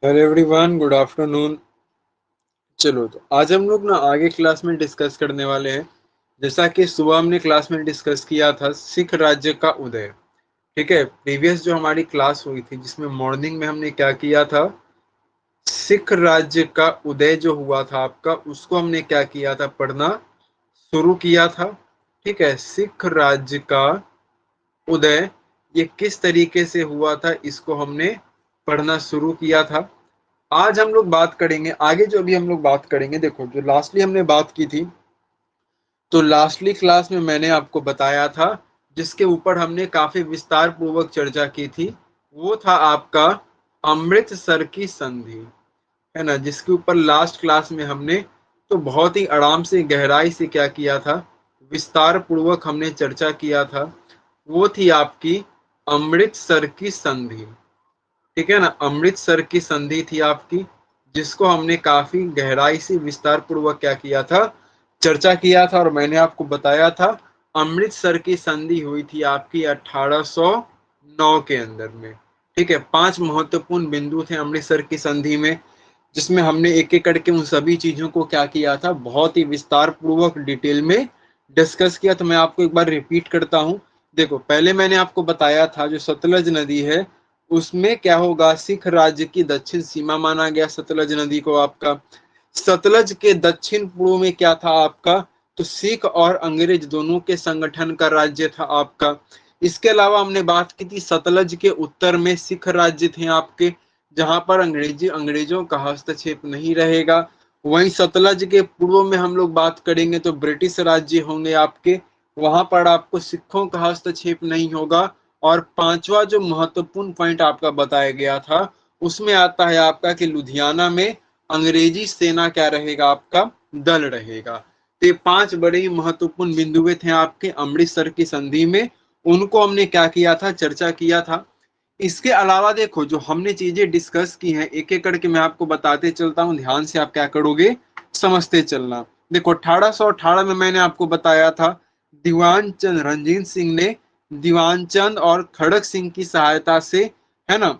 Hello everyone, good afternoon. चलो तो आज हम लोग ना आगे क्लास में डिस्कस करने वाले हैं। जैसा कि सुबह हमने क्लास में डिस्कस किया था सिख राज्य का उदय। ठीक है, प्रीवियस जो हमारी क्लास हुई थी जिसमें मॉर्निंग में हमने क्या किया था, सिख राज्य का उदय जो हुआ था आपका, उसको हमने क्या किया था, पढ़ना शुरू किया था। ठीक है, सिख राज्य का उदय ये किस तरीके से हुआ था इसको हमने पढ़ना शुरू किया था। आज हम लोग बात करेंगे आगे, जो अभी हम लोग बात करेंगे, देखो जो लास्टली हमने बात की थी, तो लास्टली क्लास में मैंने आपको बताया था, जिसके ऊपर हमने काफी विस्तार पूर्वक चर्चा की थी, वो था आपका अमृतसर की संधि, है ना, जिसके ऊपर लास्ट क्लास में हमने तो बहुत ही आराम से गहराई से क्या किया था, विस्तार पूर्वक हमने चर्चा किया था। वो थी आपकी अमृतसर की संधि। ठीक है ना, अमृतसर की संधि थी आपकी, जिसको हमने काफी गहराई से विस्तार पूर्वक क्या किया था, चर्चा किया था। और मैंने आपको बताया था अमृतसर की संधि हुई थी आपकी 1809 के अंदर में। ठीक है, 5 महत्वपूर्ण बिंदु थे अमृतसर की संधि में, जिसमें हमने एक एक करके उन सभी चीजों को क्या किया था, बहुत ही विस्तार पूर्वक डिटेल में डिस्कस किया। तो मैं आपको एक बार रिपीट करता हूं। देखो, पहले मैंने आपको बताया था जो सतलज नदी है, उसमें क्या होगा, सिख राज्य की दक्षिण सीमा माना गया सतलज नदी को आपका। सतलज के दक्षिण पूर्व में क्या था आपका, तो सिख और अंग्रेज दोनों के संगठन का राज्य था आपका। इसके अलावा हमने बात की थी सतलज के उत्तर में सिख राज्य थे आपके, जहां पर अंग्रेजों का हस्तक्षेप नहीं रहेगा। वहीं सतलज के पूर्व में हम लोग बात करेंगे तो ब्रिटिश राज्य होंगे आपके, वहां पर आपको सिखों का हस्तक्षेप नहीं होगा। और पांचवा जो महत्वपूर्ण पॉइंट आपका बताया गया था, उसमें आता है आपका कि लुधियाना में अंग्रेजी सेना क्या रहेगा, आपका दल रहेगा। तो ये 5 बड़े ही महत्वपूर्ण बिंदुए थे आपके अमृतसर की संधि में, उनको हमने क्या किया था, चर्चा किया था। इसके अलावा देखो जो हमने चीजें डिस्कस की हैं, एक एक करके मैं आपको बताते चलता हूं, ध्यान से आप क्या करोगे, समझते चलना। देखो 1818 में मैंने आपको बताया था, दीवान चंद रंजीत सिंह ने दीवान चंद और खड़क सिंह की सहायता से, है ना,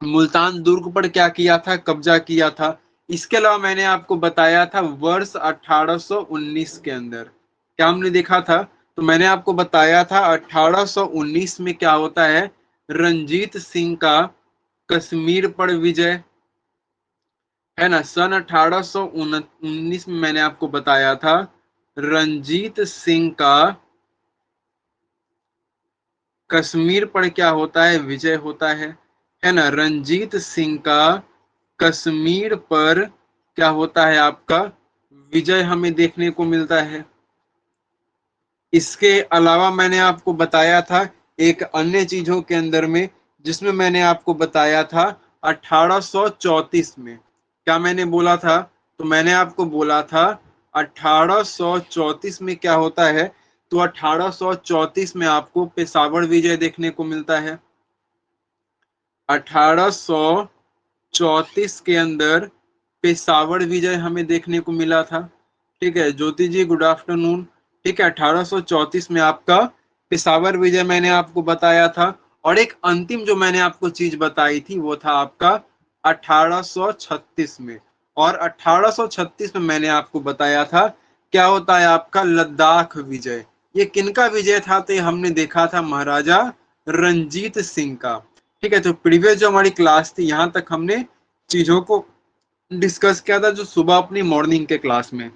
मुल्तान दुर्ग पर क्या किया था, कब्जा किया था। इसके अलावा मैंने आपको बताया था वर्ष 1819 के अंदर क्या हमने देखा था, तो मैंने आपको बताया था 1819 में क्या होता है, रंजीत सिंह का कश्मीर पर विजय, है ना। सन 1819 में मैंने आपको बताया था रंजीत सिंह का कश्मीर पर क्या होता है, विजय होता है ना। रंजीत सिंह का कश्मीर पर क्या होता है आपका, विजय हमें देखने को मिलता है। इसके अलावा मैंने आपको बताया था एक अन्य चीजों के अंदर में, जिसमें मैंने आपको बताया था 1834 में क्या मैंने बोला था, तो मैंने आपको बोला था 1834 में क्या होता है, तो 1834 में आपको पेशावर विजय देखने को मिलता है। 1834 के अंदर पेशावर विजय हमें देखने को मिला था। ठीक है ज्योति जी, गुड आफ्टरनून। ठीक है, 1834 में आपका पेशावर विजय मैंने आपको बताया था। और एक अंतिम जो मैंने आपको चीज बताई थी वो था आपका 1836 में। और 1836 में मैंने आपको बताया था क्या होता है आपका लद्दाख विजय। ये किनका विजय था, तो ये हमने देखा था महाराजा रंजीत सिंह का। ठीक है, तो प्रीवियस जो हमारी क्लास थी यहाँ तक हमने चीजों को डिस्कस किया था, जो सुबह अपनी मॉर्निंग के क्लास में।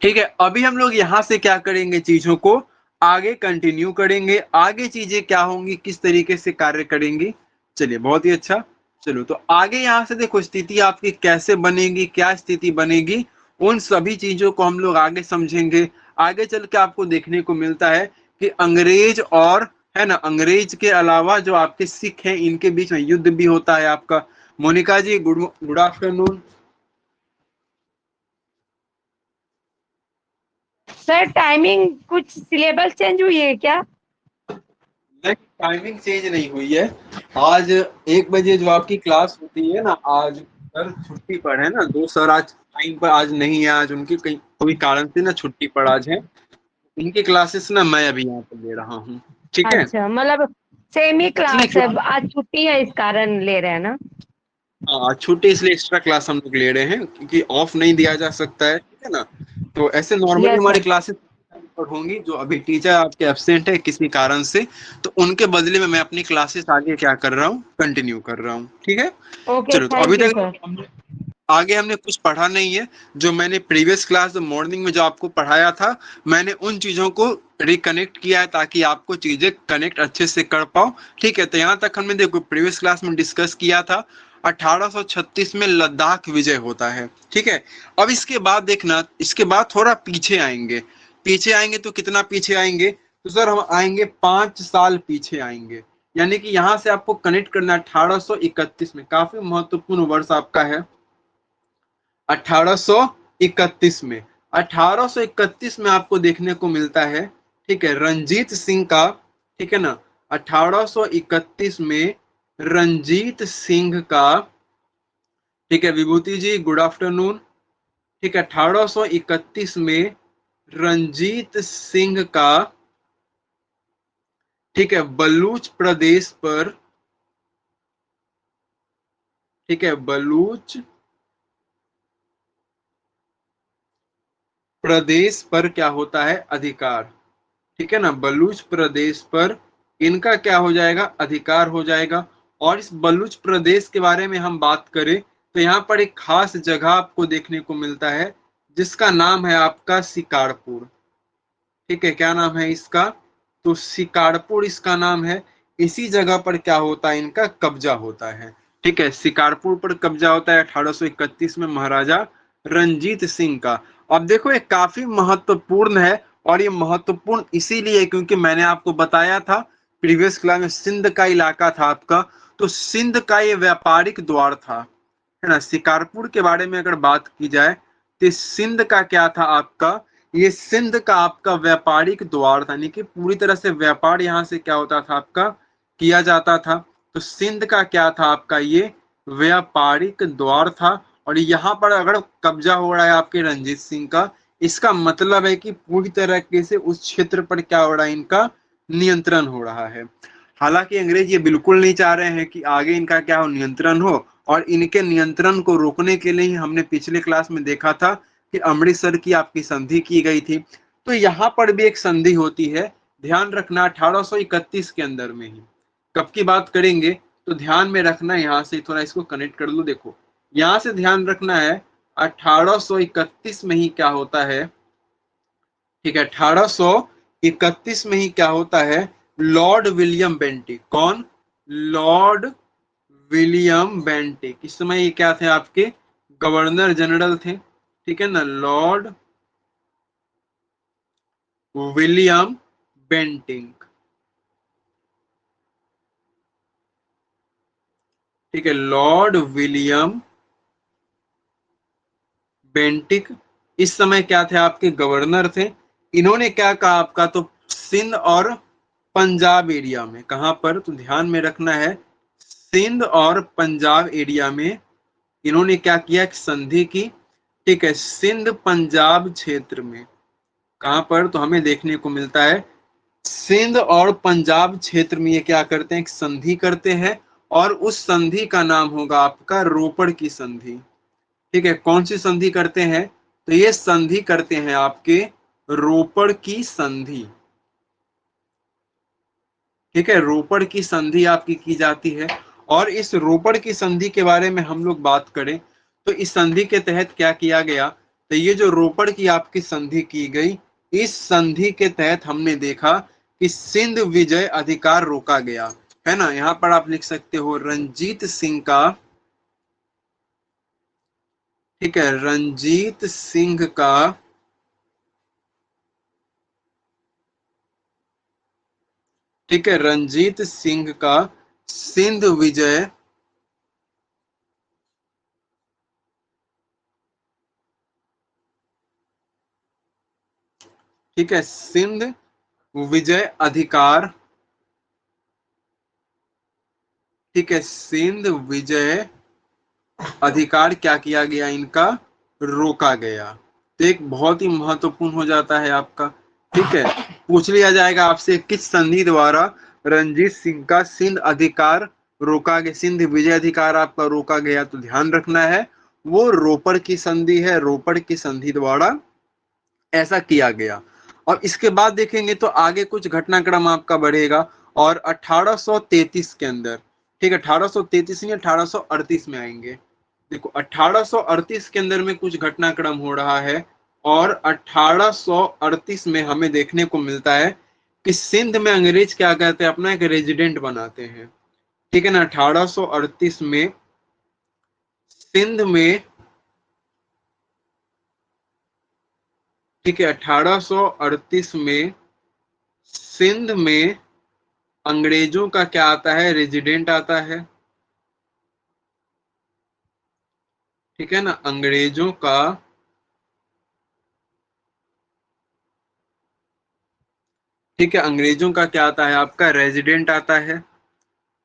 ठीक है, अभी हम लोग यहाँ से क्या करेंगे, चीजों को आगे कंटिन्यू करेंगे, आगे चीजें क्या होंगी, किस तरीके से कार्य करेंगी। चलिए, बहुत ही अच्छा। चलो तो आगे यहाँ से देखो स्थिति आपकी कैसे बनेगी, क्या स्थिति बनेगी, उन सभी चीजों को हम लोग आगे समझेंगे। आगे चल के आपको देखने को मिलता है कि अंग्रेज और, है ना, अंग्रेज के अलावा जो आपके सिख हैं इनके बीच में युद्ध भी होता है आपका। Monica ji, good good afternoon. Sir timing कुछ सिलेबस चेंज हुई है क्या? नहीं, टाइमिंग चेंज नहीं हुई है। आज 1 बजे जो आपकी क्लास होती है ना, आज सर छुट्टी पर है ना, दो सर आज टाइम पर आज नहीं है, आज उनकी कहीं कोई कारण से ना छुट्टी पर आज है। उनकी क्लासेस ना मैं अभी यहाँ पर ले रहा हूँ। ठीक है, अच्छा, मतलब सेम ही इसलिए क्लास है, क्लास, आज छुट्टी है इस कारण ले रहे हैं ना। हाँ छुट्टी इसलिए एक्स्ट्रा क्लास हम लोग ले रहे हैं क्योंकि ऑफ नहीं दिया जा सकता है, ठीक है ना। तो ऐसे नॉर्मली यस हमारी सर। क्लासेस पर होंगी, जो अभी टीचर आपके एब्सेंट है किसी कारण से, तो उनके बदले में मैं अपनी क्लासेस आगे क्या कर रहा हूँ, कंटिन्यू कर रहा हूँ, ठीक है। ओके, चलो तो अभी थैंक यू तक सर। आगे हमने कुछ पढ़ा नहीं है। जो मैंने प्रीवियस क्लास मॉर्निंग में जो आपको पढ़ाया था, मैंने उन चीजों को रिकनेक्ट किया है ताकि आपको चीजें कनेक्ट अच्छे से कर पाओ, ठीक है। तो यहाँ तक हमने देखो प्रीवियस क्लास में डिस्कस किया था 1836 में लद्दाख विजय होता है, ठीक है। अब इसके बाद देखना, इसके बाद थोड़ा पीछे आएंगे, पीछे आएंगे तो कितना पीछे आएंगे, तो सर हम आएंगे 5 साल पीछे आएंगे। यानी कि यहाँ से आपको कनेक्ट करना 1831 में, काफी महत्वपूर्ण वर्ष आपका है 1831 में। 1831 में आपको देखने को मिलता है, ठीक है, रंजीत सिंह का, ठीक है ना। 1831 में रंजीत सिंह का, ठीक है, विभूति जी गुड आफ्टरनून, ठीक है। 1831 में रंजीत सिंह का, ठीक है, बलूच प्रदेश पर, ठीक है, बलूच प्रदेश पर क्या होता है, अधिकार, ठीक है ना। बलूच प्रदेश पर इनका क्या हो जाएगा, अधिकार हो जाएगा। और इस बलूच प्रदेश के बारे में हम बात करें तो यहाँ पर एक खास जगह आपको देखने को मिलता है जिसका नाम है आपका शिकारपुर, ठीक है। क्या नाम है इसका, तो शिकारपुर इसका नाम है। इसी जगह पर क्या होता है, इनका कब्जा होता है, ठीक है। शिकारपुर पर कब्जा होता है 1831 में महाराजा रंजीत सिंह का। अब देखो ये काफी महत्वपूर्ण है, और ये महत्वपूर्ण इसीलिए क्योंकि मैंने आपको बताया था प्रीवियस क्लास में, सिंध का इलाका था आपका, तो सिंध का ये व्यापारिक द्वार था, है ना। शिकारपुर के बारे में अगर बात की जाए तो सिंध का क्या था आपका, ये सिंध का आपका व्यापारिक द्वार था, यानी कि पूरी तरह से व्यापार यहाँ से क्या होता था आपका, किया जाता था। तो सिंध का क्या था आपका, ये व्यापारिक द्वार था। और यहाँ पर अगर कब्जा हो रहा है आपके रंजीत सिंह का, इसका मतलब है कि पूरी तरीके से उस क्षेत्र पर क्या हो रहा है, इनका नियंत्रण हो रहा है। हालांकि अंग्रेज ये बिल्कुल नहीं चाह रहे हैं कि आगे इनका क्या हो, नियंत्रण हो। और इनके नियंत्रण को रोकने के लिए ही हमने पिछले क्लास में देखा था कि अमृतसर की आपकी संधि की गई थी। तो यहाँ पर भी एक संधि होती है, ध्यान रखना 1831 के अंदर में ही। कब की बात करेंगे तो ध्यान में रखना, यहाँ से थोड़ा इसको कनेक्ट कर लो, देखो यहाँ से ध्यान रखना है 1831 में ही क्या होता है, ठीक है। 1831 में ही क्या होता है, लॉर्ड विलियम बेंटिक, कौन, लॉर्ड विलियम बेंटिक, इस समय ये क्या थे आपके, गवर्नर जनरल थे, ठीक है ना, लॉर्ड विलियम बेंटिंक, ठीक है, लॉर्ड विलियम बेंटिक इस समय क्या थे, आपके गवर्नर थे। इन्होंने क्या कहा आपका, तो सिंध और पंजाब एरिया में, कहां पर, तो ध्यान में रखना है सिंध और पंजाब एरिया में इन्होंने क्या किया, संधि की, ठीक है। सिंध पंजाब क्षेत्र में कहां पर, तो हमें देखने को मिलता है सिंध और पंजाब क्षेत्र में ये क्या करते हैं, एक संधि करते हैं। और उस संधि का नाम होगा आपका रोपड़ की संधि, ठीक है। कौन सी संधि करते हैं, तो ये संधि करते हैं आपके रोपड़ की संधि, ठीक है। रोपड़ की संधि आपकी की जाती है। और इस रोपड़ की संधि के बारे में हम लोग बात करें तो इस संधि के तहत क्या किया गया, तो ये जो रोपड़ की आपकी संधि की गई, इस संधि के तहत हमने देखा कि सिंध विजय अधिकार रोका गया, है ना। यहाँ पर आप लिख सकते हो रंजीत सिंह का, ठीक है, रंजीत सिंह का, ठीक है, रंजीत सिंह का सिंध विजय, ठीक है, सिंध विजय अधिकार, ठीक है, सिंध विजय अधिकार क्या किया गया, इनका रोका गया। तो एक बहुत ही महत्वपूर्ण हो जाता है आपका, ठीक है। पूछ लिया जाएगा आपसे किस संधि द्वारा रंजीत सिंह का सिंध अधिकार रोका गया, सिंध विजय अधिकार आपका रोका गया, तो ध्यान रखना है वो रोपड़ की संधि है, रोपड़ की संधि द्वारा ऐसा किया गया। और इसके बाद देखेंगे तो आगे कुछ घटनाक्रम आपका बढ़ेगा, और 1833 के अंदर, ठीक है, 1833 नहीं 1838 में आएंगे। देखो 1838 के अंदर में कुछ घटनाक्रम हो रहा है, और 1838 में हमें देखने को मिलता है कि सिंध में अंग्रेज क्या कहते हैं, अपना एक रेजिडेंट बनाते हैं, ठीक है ना। 1838 में सिंध में, ठीक है, 1838 में सिंध में अंग्रेजों का क्या आता है, रेजिडेंट आता है, ठीक है ना, अंग्रेजों का, ठीक है, अंग्रेजों का क्या आता है आपका, रेजिडेंट आता है।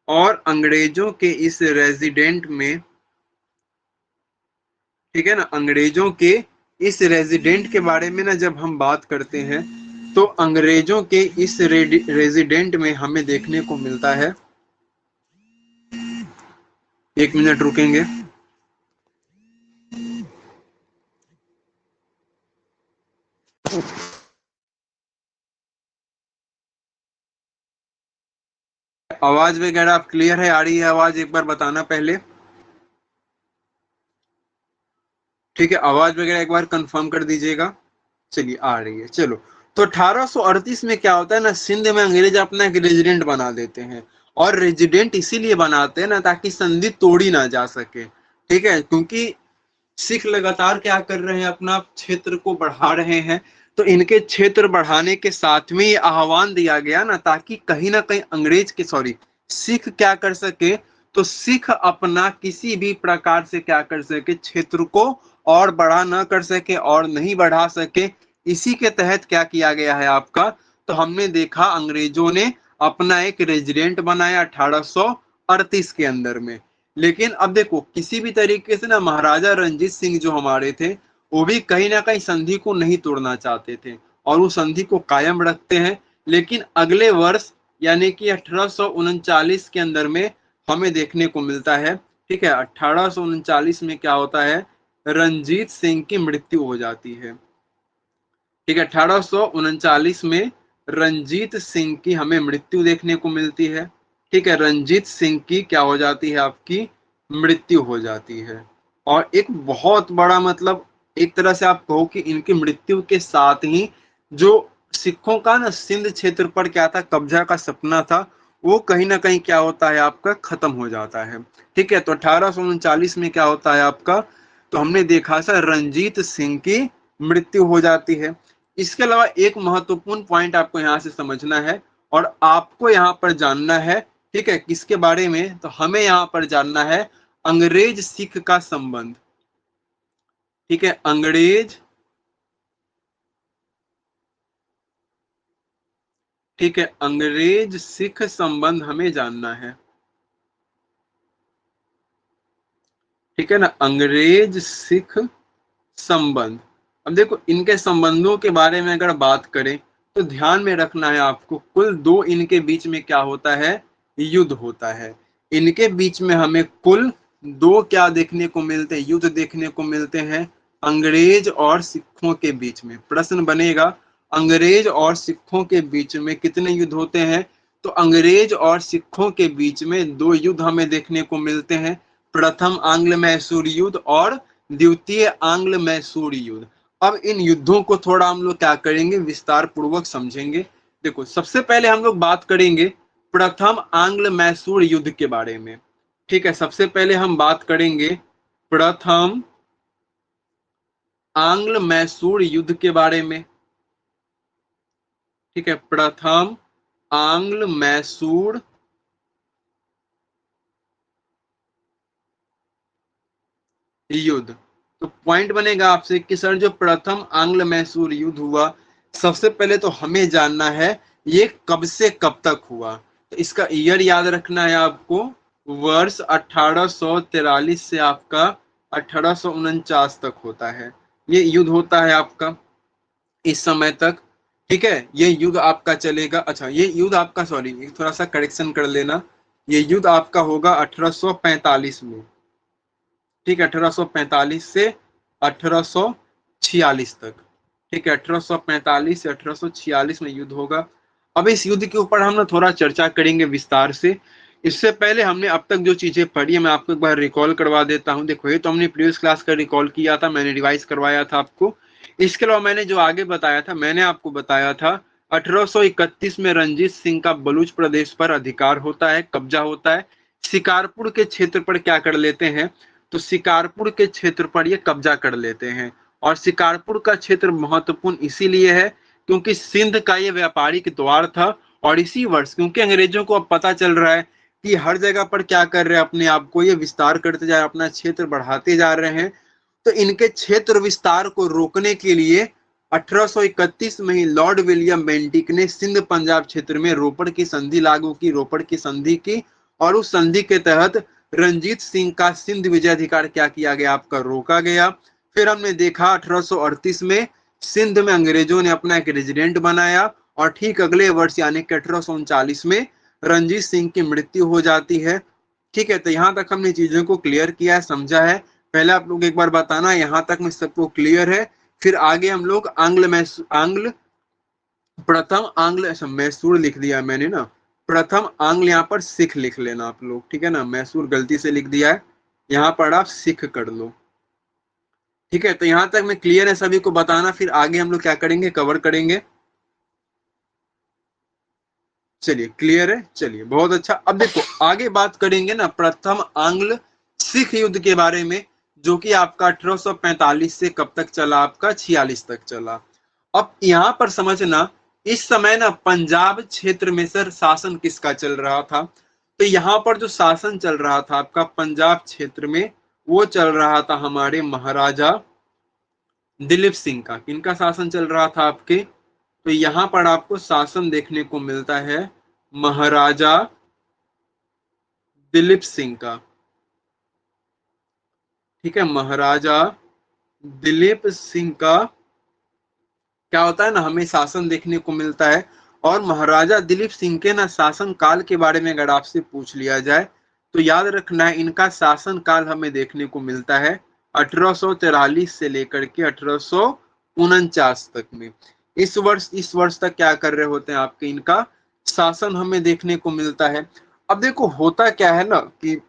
और अंग्रेजों के इस रेजिडेंट में, ठीक है ना, अंग्रेजों के इस रेजिडेंट के बारे में ना जब हम बात करते हैं, तो अंग्रेजों के इस रेजिडेंट में हमें देखने को मिलता है, एक मिनट रुकेंगे। आवाज वगैरह आप क्लियर है, आ रही है आवाज, एक बार बताना पहले, ठीक है, आवाज वगैरह एक बार कंफर्म कर दीजिएगा। चलिए आ रही है, चलो। तो 1838 में क्या होता है ना, सिंध में अंग्रेज अपना एक रेजिडेंट बना देते हैं, और रेजिडेंट इसीलिए बनाते हैं ना ताकि संधि तोड़ी ना जा सके, ठीक है, क्योंकि सिख लगातार क्या कर रहे हैं, अपना क्षेत्र को बढ़ा रहे हैं, तो इनके क्षेत्र बढ़ाने के साथ में ये आह्वान दिया गया ना, ताकि कहीं ना कहीं अंग्रेज के, सॉरी, सिख क्या कर सके, तो सिख अपना किसी भी प्रकार से क्या कर सके, क्षेत्र को और बड़ा न कर सके और नहीं बढ़ा सके। इसी के तहत क्या किया गया है आपका, तो हमने देखा अंग्रेजों ने अपना एक रेजिडेंट बनाया 1838 के अंदर में। लेकिन अब देखो किसी भी तरीके से ना महाराजा रंजीत सिंह जो हमारे थे, वो भी कहीं ना कहीं संधि को नहीं तोड़ना चाहते थे, और वो संधि को कायम रखते हैं। लेकिन अगले वर्ष यानी कि 1839 के अंदर में हमें देखने को मिलता है, ठीक है, 1839 में क्या होता है, रंजीत सिंह की मृत्यु हो जाती है, ठीक है, 1839 में रंजीत सिंह की हमें मृत्यु देखने को मिलती है, ठीक है, रंजीत सिंह की क्या हो जाती है, आपकी मृत्यु हो जाती है। और एक बहुत बड़ा मतलब, एक तरह से आप कहो कि इनकी मृत्यु के साथ ही जो सिखों का ना सिंध क्षेत्र पर क्या था, कब्जा का सपना था, वो कहीं ना कहीं क्या होता है आपका, खत्म हो जाता है, ठीक है। तो 1839 में क्या होता है आपका, तो हमने देखा था रंजीत सिंह की मृत्यु हो जाती है। इसके अलावा एक महत्वपूर्ण पॉइंट आपको यहां से समझना है, और आपको यहां पर जानना है, ठीक है, किसके बारे में, तो हमें यहां पर जानना है अंग्रेज सिख का संबंध, ठीक है, अंग्रेज, ठीक है, अंग्रेज सिख संबंध हमें जानना है, ठीक है ना, अंग्रेज सिख संबंध। अब देखो इनके संबंधों के बारे में अगर बात करें, तो ध्यान में रखना है आपको, कुल दो इनके बीच में क्या होता है, युद्ध होता है। इनके बीच में हमें कुल दो क्या देखने को मिलते हैं, युद्ध देखने को मिलते हैं, अंग्रेज और सिखों के बीच में। प्रश्न बनेगा अंग्रेज और सिखों के बीच में कितने युद्ध होते हैं, तो अंग्रेज और सिखों के बीच में दो युद्ध हमें देखने को मिलते हैं, प्रथम आंग्ल मैसूर युद्ध और द्वितीय आंग्ल मैसूर युद्ध। अब इन युद्धों को थोड़ा हम लोग क्या करेंगे, विस्तार पूर्वक समझेंगे। देखो सबसे पहले हम लोग बात करेंगे प्रथम आंग्ल मैसूर युद्ध के बारे में, ठीक है, सबसे पहले हम बात करेंगे प्रथम आंग्ल मैसूर युद्ध के बारे में, ठीक है, प्रथम आंग्ल मैसूर युद्ध। तो पॉइंट बनेगा आपसे कि सर जो प्रथम आंग्ल मैसूर युद्ध हुआ, सबसे पहले तो हमें जानना है ये कब से कब तक हुआ। तो इसका ईयर याद रखना है आपको, वर्ष 1843 से आपका 1849 तक होता है, ये युद्ध होता है आपका इस समय तक, ठीक है, ये युद्ध आपका चलेगा। अच्छा ये युद्ध आपका, सॉरी थोड़ा सा करेक्शन कर लेना, ये युद्ध आपका होगा 1845 में, ठीक है, 1845 से 1846 तक, ठीक है, 1845 से 1846 में युद्ध होगा। अब इस युद्ध के ऊपर हम ना थोड़ा चर्चा करेंगे विस्तार से। इससे पहले हमने अब तक जो चीजें पढ़ी है मैं आपको एक बार रिकॉल करवा देता हूँ। देखो, ये तो हमने प्रीवियस क्लास का रिकॉल किया था, मैंने रिवाइज करवाया था आपको। इसके अलावा मैंने जो आगे बताया था, मैंने आपको बताया था 1831 में रणजीत सिंह का बलूच प्रदेश पर अधिकार होता है, कब्जा होता है। शिकारपुर के क्षेत्र पर क्या कर लेते हैं, तो शिकारपुर के क्षेत्र पर ये कब्जा कर लेते हैं। और शिकारपुर का क्षेत्र महत्वपूर्ण इसीलिए है क्योंकि सिंध का ये व्यापारिक द्वार था। और इसी वर्ष, क्योंकि अंग्रेजों को अब पता चल रहा है कि हर जगह पर क्या कर रहे हैं, अपने आप को ये विस्तार करते जा रहे हैं, अपना क्षेत्र बढ़ाते जा रहे हैं, तो इनके क्षेत्र विस्तार को रोकने के लिए 1831 में ही लॉर्ड विलियम बेंटिक ने सिंध पंजाब क्षेत्र में रोपड़ की संधि लागू की, रोपड़ की संधि की। और उस संधि के तहत रंजीत सिंह का सिंध विजयाधिकार क्या किया गया, आपका रोका गया। फिर हमने देखा 1838 में सिंध में अंग्रेजों ने अपना एक रेजिडेंट बनाया। और ठीक अगले वर्ष यानी कि 1839 में रंजीत सिंह की मृत्यु हो जाती है। ठीक है, तो यहाँ तक हमने चीजों को क्लियर किया है, समझा है। पहले आप लोग एक बार बताना यहाँ तक में सबको क्लियर है। फिर आगे हम लोग प्रथम आंग्ल, अच्छा मैसूर लिख दिया मैंने ना, प्रथम आंग्ल यहाँ पर सिख लिख लेना आप लोग, ठीक है ना, मैसूर गलती से लिख दिया है, यहाँ पर आप सिख कर लो। ठीक है, तो यहाँ तक मैं क्लियर है, सभी को बताना। फिर आगे हम लोग क्या करेंगे, कवर करेंगे। चलिए क्लियर है, चलिए बहुत अच्छा। अब देखो आगे बात करेंगे ना प्रथम आंग्ल सिख युद्ध के बारे में, जो कि आपका 1845 से कब तक चला, आपका 46 तक चला। अब यहाँ पर समझना, इस समय ना पंजाब क्षेत्र में सर शासन किसका चल रहा था, तो यहाँ पर जो शासन चल रहा था आपका पंजाब क्षेत्र में, वो चल रहा था हमारे महाराजा दिलीप सिंह का। किनका शासन चल रहा था आपके, तो यहाँ पर आपको शासन देखने को मिलता है महाराजा दिलीप सिंह का। ठीक है, महाराजा दिलीप सिंह का क्या होता है ना, हमें शासन देखने को मिलता है। और महाराजा दिलीप सिंह के ना शासन काल के बारे में अगर आपसे पूछ लिया जाए तो याद रखना है, इनका शासन काल हमें देखने को मिलता है 1843 से लेकर के 1849 तक में। इस वर्ष तक क्या कर रहे होते हैं आपके, इनका शासन हमें देखने को मिलता है। अब देखो होता क्या है ना कि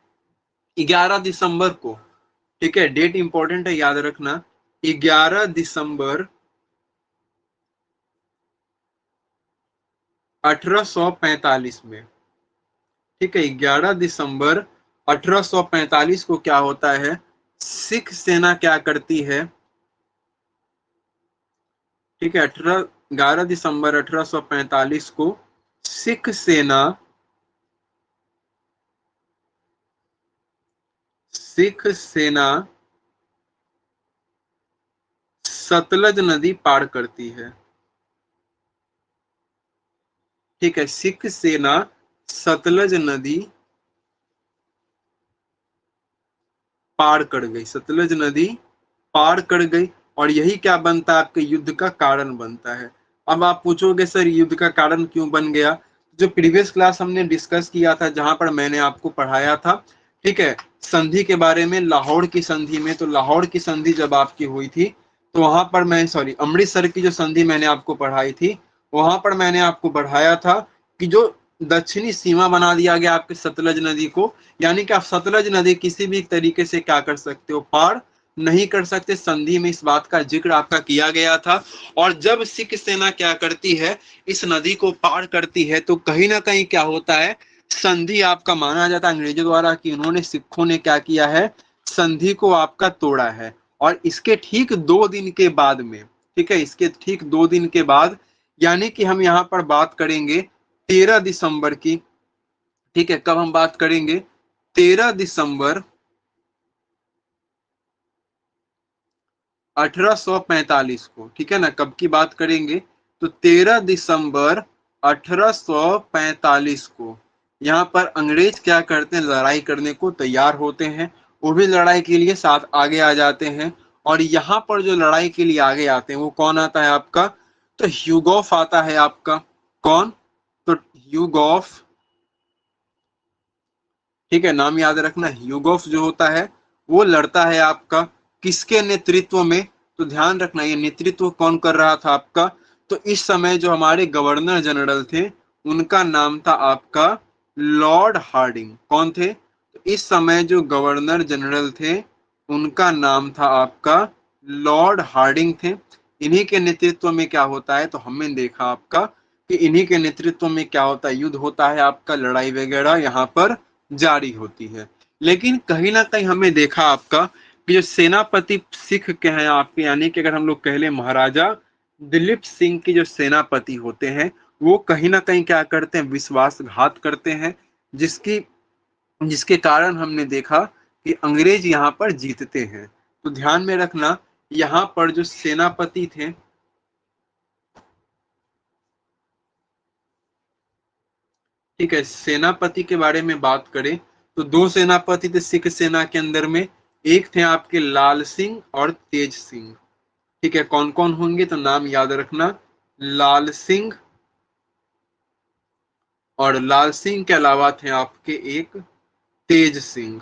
11 दिसंबर को, ठीक है, डेट इंपॉर्टेंट है याद रखना, 11 दिसंबर 1845 में, ठीक है, 11 दिसंबर 1845 को क्या होता है, सिख सेना क्या करती है, ठीक है, 11 दिसंबर 1845 को सिख सेना सतलज नदी पार करती है। ठीक है, सिख सेना सतलज नदी पार कर गई, सतलज नदी पार कर गई। और यही क्या बनता है, आपके युद्ध का कारण बनता है। अब आप पूछोगे सर युद्ध का कारण क्यों बन गया, जो प्रीवियस क्लास हमने डिस्कस किया था, जहां पर मैंने आपको पढ़ाया था, ठीक है, संधि के बारे में, लाहौर की संधि में। तो लाहौर की संधि जब आपकी हुई थी तो वहां पर मैं अमृतसर की जो संधि मैंने आपको पढ़ाई थी, वहां पर मैंने आपको बढ़ाया था कि जो दक्षिणी सीमा बना दिया गया आपके सतलज नदी को, यानी कि आप सतलज नदी किसी भी तरीके से क्या कर सकते हो, पार नहीं कर सकते। संधि में इस बात का जिक्र आपका किया गया था। और जब सिख सेना क्या करती है, इस नदी को पार करती है, तो कहीं ना कहीं क्या होता है, संधि आपका माना जाता है अंग्रेजों द्वारा कि उन्होंने, सिखों ने क्या किया है, संधि को आपका तोड़ा है। और इसके ठीक 2 दिन के बाद में, ठीक है, इसके ठीक 2 दिन के बाद, यानी कि हम यहाँ पर बात करेंगे 13 दिसंबर की। ठीक है, कब हम बात करेंगे, 13 दिसंबर 1845 को। ठीक है ना, कब की बात करेंगे, तो 13 दिसंबर 1845 को यहाँ पर अंग्रेज क्या करते हैं, लड़ाई करने को तैयार होते हैं। वो भी लड़ाई के लिए साथ आगे आ जाते हैं। और यहाँ पर जो लड़ाई के लिए आगे आते हैं वो कौन आता है आपका, तो ह्यूगोफ आता है आपका। कौन, तो ह्यूगोफ ठीक है, नाम याद रखना। ह्यूगोस जो होता है वो लड़ता है आपका किसके नेतृत्व में, तो ध्यान रखना ये नेतृत्व कौन कर रहा था आपका, तो इस समय जो हमारे गवर्नर जनरल थे उनका नाम था आपका लॉर्ड हार्डिंग। कौन थे, तो इस समय जो गवर्नर जनरल थे उनका नाम था आपका लॉर्ड हार्डिंग थे। इन्हीं के नेतृत्व में क्या होता है, तो हमने देखा आपका कि इन्हीं के नेतृत्व में क्या होता है, युद्ध होता है आपका, लड़ाई वगैरह यहाँ पर जारी होती है। लेकिन कहीं ना कहीं हमें देखा आपका कि जो सेनापति सिख के हैं आपके, यानी कि अगर हम लोग कह लें महाराजा दिलीप सिंह के जो सेनापति होते हैं वो कहीं ना कहीं क्या करते हैं, विश्वासघात करते हैं, जिसकी जिसके कारण हमने देखा कि अंग्रेज यहाँ पर जीतते हैं। तो ध्यान में रखना यहाँ पर जो सेनापति थे, ठीक है, सेनापति के बारे में बात करें तो दो सेनापति थे सिख सेना के अंदर में। एक थे आपके लाल सिंह और तेज सिंह। ठीक है, कौन कौन होंगे, तो नाम याद रखना, लाल सिंह, और लाल सिंह के अलावा थे आपके एक तेज सिंह।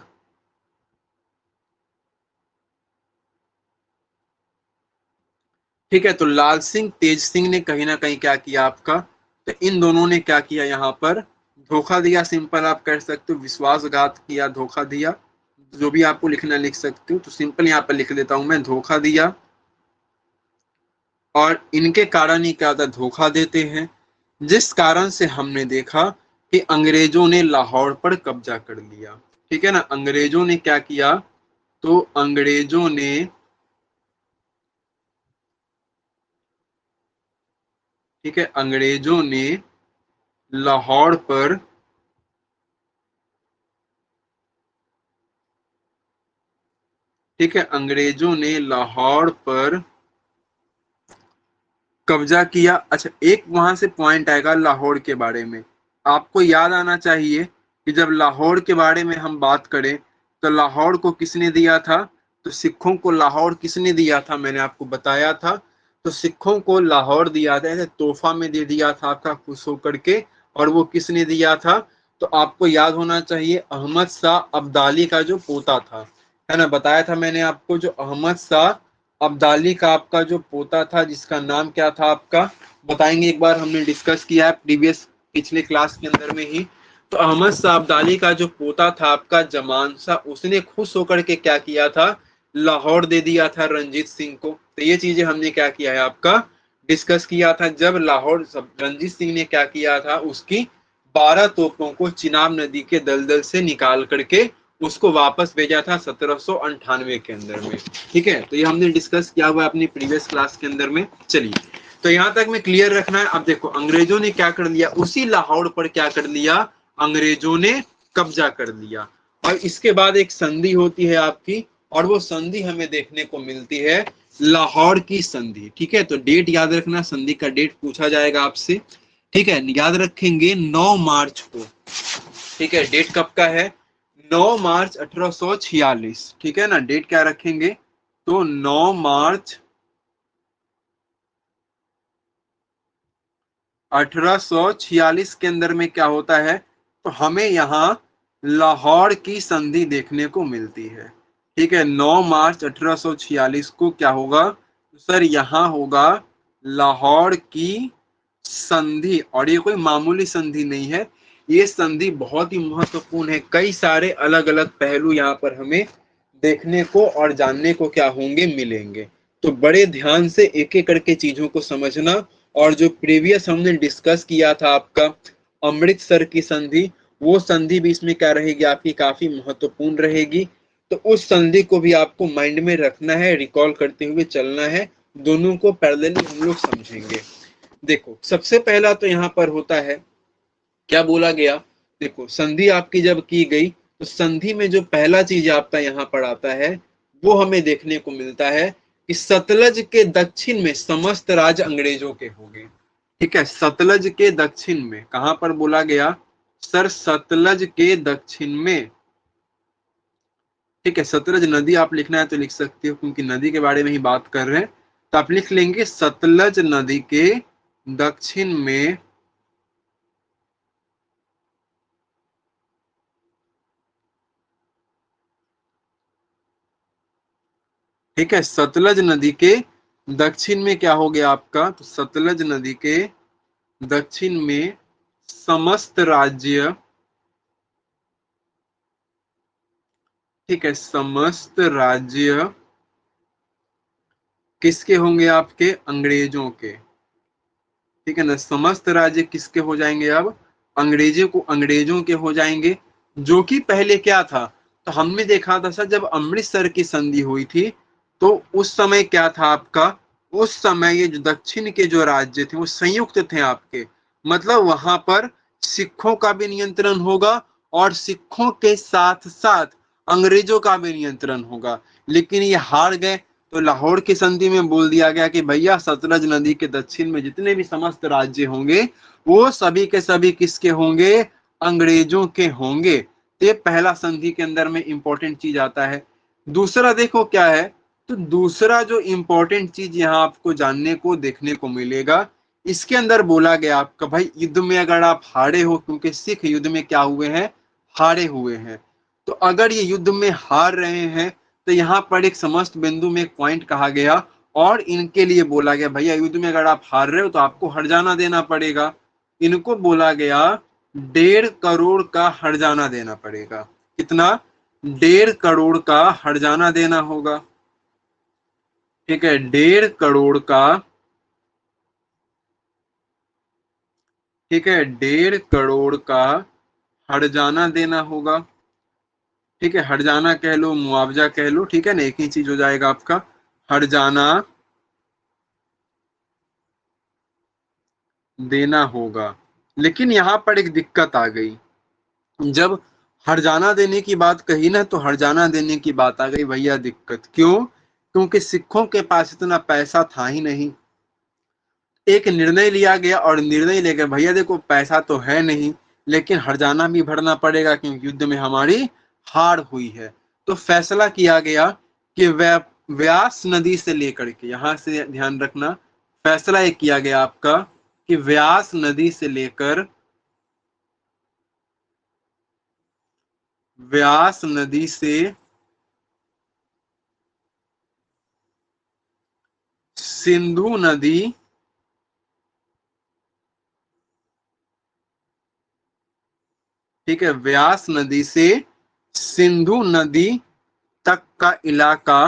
ठीक है, तो लाल सिंह तेज सिंह ने कहीं ना कहीं क्या किया आपका, तो इन दोनों ने क्या किया यहाँ पर, धोखा दिया। सिंपल आप कह सकते हो विश्वासघात किया, धोखा दिया, जो भी आपको लिखना लिख सकते हो। तो सिंपल यहाँ पर लिख देता हूं मैं, धोखा दिया। और इनके कारण ही क्या होता है, धोखा देते हैं, जिस कारण से हमने देखा कि अंग्रेजों ने लाहौर पर कब्जा कर लिया। ठीक है ना, अंग्रेजों ने क्या किया, तो अंग्रेजों ने, ठीक है, अंग्रेजों ने लाहौर पर, ठीक है, अंग्रेजों ने लाहौर पर कब्जा किया। अच्छा, एक वहां से पॉइंट आएगा लाहौर के बारे में, आपको याद आना चाहिए कि जब लाहौर के बारे में हम बात करें तो लाहौर को किसने दिया था, तो सिखों को लाहौर किसने दिया था, मैंने आपको बताया था। तो सिखों को लाहौर दिया था, ऐसे तोहफा में दे दिया था आपका, खुश होकर के। और वो किसने दिया था, तो आपको याद होना चाहिए अहमद शाह अब्दाली का जो पोता था, है ना, बताया था मैंने आपको, जो अहमद शाह अब्दाली का आपका जो पोता था जिसका नाम क्या था आपका, बताएंगे, एक बार हमने डिस्कस किया है प्रीवियस पिछले क्लास के अंदर में ही। तो अहमद शाह अब्दाली का जो पोता था आपका जमान शाह, उसने खुश होकर के क्या किया था, लाहौर दे दिया था रंजीत सिंह को। तो ये चीजें हमने क्या किया है आपका, डिस्कस किया था। जब लाहौर रंजीत सिंह ने क्या किया था, उसकी 12 तोपों को चिनाब नदी के दलदल से निकाल करके उसको वापस भेजा था 1798 के अंदर में। ठीक है, तो ये हमने डिस्कस किया हुआ अपनी प्रीवियस क्लास के अंदर में। चलिए, तो यहां तक में क्लियर रखना है। अब देखो अंग्रेजों ने क्या कर लिया, उसी लाहौर पर क्या कर लिया, अंग्रेजों ने कब्जा कर लिया। और इसके बाद एक संधि होती है आपकी, और वो संधि हमें देखने को मिलती है लाहौर की संधि। ठीक है, तो डेट याद रखना, संधि का डेट पूछा जाएगा आपसे। ठीक है, याद रखेंगे 9 मार्च को। ठीक है, डेट कब का है, 9 मार्च 1846। ठीक है ना, डेट क्या रखेंगे, तो 9 मार्च 1846 के अंदर में क्या होता है, तो हमें यहाँ लाहौर की संधि देखने को मिलती है। ठीक है, 9 मार्च 1846 को क्या होगा, तो सर यहाँ होगा लाहौर की संधि। और ये कोई मामूली संधि नहीं है, ये संधि बहुत ही महत्वपूर्ण है। कई सारे अलग अलग पहलू यहाँ पर हमें देखने को और जानने को क्या होंगे, मिलेंगे। तो बड़े ध्यान से एक एक करके चीजों को समझना। और जो प्रीवियस हमने डिस्कस किया था आपका अमृतसर की संधि, वो संधि भी इसमें क्या रहेगी आपकी, काफी महत्वपूर्ण रहेगी। तो उस संधि को भी आपको माइंड में रखना है, रिकॉल करते हुए चलना है। दोनों को पैरेलली हम लोग समझेंगे। देखो सबसे पहला तो यहाँ पर होता है, क्या बोला गया, देखो संधि आपकी जब की गई तो संधि में जो पहला चीज आपका यहाँ पर आता है वो हमें देखने को मिलता है कि सतलज के दक्षिण में समस्त राज अंग्रेजों के हो गए। ठीक है, सतलज के दक्षिण में, कहां पर बोला गया, सर सतलज के दक्षिण में। ठीक है, सतलज नदी आप लिखना है तो लिख सकते हो, क्योंकि नदी के बारे में ही बात कर रहे हैं। तो आप लिख लेंगे सतलज नदी के दक्षिण में ठीक है, सतलज नदी के दक्षिण में क्या हो गया आपका, तो सतलज नदी के दक्षिण में समस्त राज्य, ठीक है, समस्त राज्य किसके होंगे, आपके अंग्रेजों के। ठीक है ना, समस्त राज्य किसके हो जाएंगे अब, अंग्रेजों के हो जाएंगे। जो कि पहले क्या था, तो हमने देखा था सर, जब अमृतसर की संधि हुई थी तो उस समय क्या था आपका, उस समय ये जो दक्षिण के जो राज्य थे वो संयुक्त थे आपके, मतलब वहां पर सिखों का भी नियंत्रण होगा और सिखों के साथ साथ अंग्रेजों का भी नियंत्रण होगा। लेकिन ये हार गए, तो लाहौर की संधि में बोल दिया गया कि भैया सतलज नदी के दक्षिण में जितने भी समस्त राज्य होंगे वो सभी के सभी किसके होंगे, अंग्रेजों के होंगे। तो ये पहला संधि के अंदर में इंपॉर्टेंट चीज आता है। दूसरा देखो क्या है, तो दूसरा जो इंपॉर्टेंट चीज यहाँ आपको जानने को देखने को मिलेगा, इसके अंदर बोला गया आपका भाई युद्ध में अगर आप हारे हो, क्योंकि सिख युद्ध में क्या हुए हैं, हारे हुए हैं, तो अगर ये युद्ध में हार रहे हैं तो यहाँ पर एक समस्त बिंदु में एक पॉइंट कहा गया और इनके लिए बोला गया भैया युद्ध में अगर आप हार रहे हो तो आपको हर्जाना देना पड़ेगा। इनको बोला गया 1.5 करोड़ का हर्जाना देना पड़ेगा। कितना, 1.5 करोड़ का हर्जाना देना होगा। ठीक है, 1.5 करोड़ का, ठीक है, 1.5 करोड़ का हर्जाना देना होगा। ठीक है, हर्जाना कह लो, मुआवजा कह लो, ठीक है ना, एक ही चीज हो जाएगा आपका, हर्जाना देना होगा। लेकिन यहां पर एक दिक्कत आ गई, जब हर्जाना देने की बात कही ना, तो हर्जाना देने की बात आ गई भैया दिक्कत, क्यों, क्योंकि सिखों के पास इतना पैसा था ही नहीं। एक निर्णय लिया गया और निर्णय लेकर भैया देखो पैसा तो है नहीं, लेकिन हर्जाना भी भरना पड़ेगा क्योंकि युद्ध में हमारी हार हुई है। तो फैसला किया गया कि व्यास नदी से लेकर के, यहां से ध्यान रखना, फैसला एक किया गया आपका कि व्यास नदी से लेकर, व्यास नदी से सिंधु नदी, ठीक है, व्यास नदी से सिंधु नदी तक का इलाका,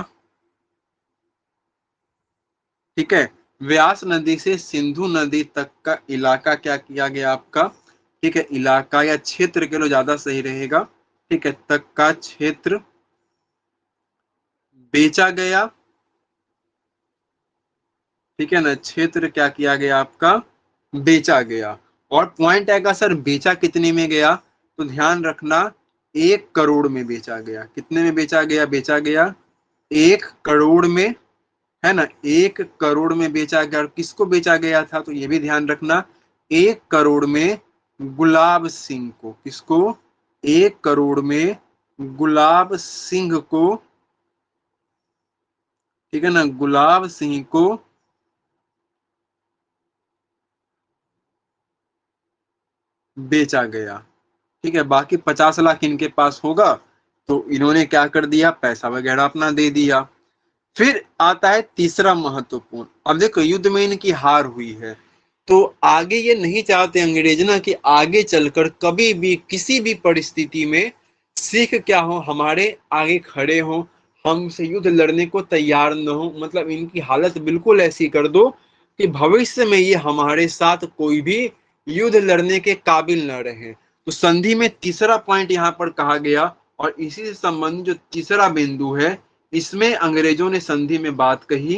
ठीक है, व्यास नदी से सिंधु नदी तक का इलाका क्या किया गया आपका, ठीक है, इलाका या क्षेत्र के लो ज्यादा सही रहेगा, ठीक है, तक का क्षेत्र बेचा गया। ठीक है ना, क्षेत्र क्या किया गया आपका, बेचा गया। और पॉइंट आएगा सर बेचा कितने में गया, तो ध्यान रखना 1 करोड़ में बेचा गया। कितने में बेचा गया, बेचा गया 1 करोड़ में, है ना, 1 करोड़ में बेचा गया। और किसको बेचा गया था, तो ये भी ध्यान रखना 1 करोड़ में गुलाब सिंह को, किसको, 1 करोड़ में गुलाब सिंह को, ठीक है ना, गुलाब सिंह को बेचा गया। ठीक है, बाकी 50 लाख इनके पास होगा, तो इन्होंने क्या कर दिया, पैसा वगैरह अपना दे दिया। फिर आता है तीसरा महत्वपूर्ण, अब देखो युद्ध में इनकी हार हुई है, तो आगे ये नहीं चाहते अंग्रेज ना कि आगे चलकर कभी भी किसी भी परिस्थिति में सिख क्या हो, हमारे आगे खड़े हो, हमसे युद्ध लड़ने को तैयार न हो, मतलब इनकी हालत बिल्कुल ऐसी कर दो कि भविष्य में ये हमारे साथ कोई भी युद्ध लड़ने के काबिल न रहे। तो संधि में तीसरा पॉइंट यहाँ पर कहा गया, और इसी से संबंधित जो तीसरा बिंदु है, इसमें अंग्रेजों ने संधि में बात कही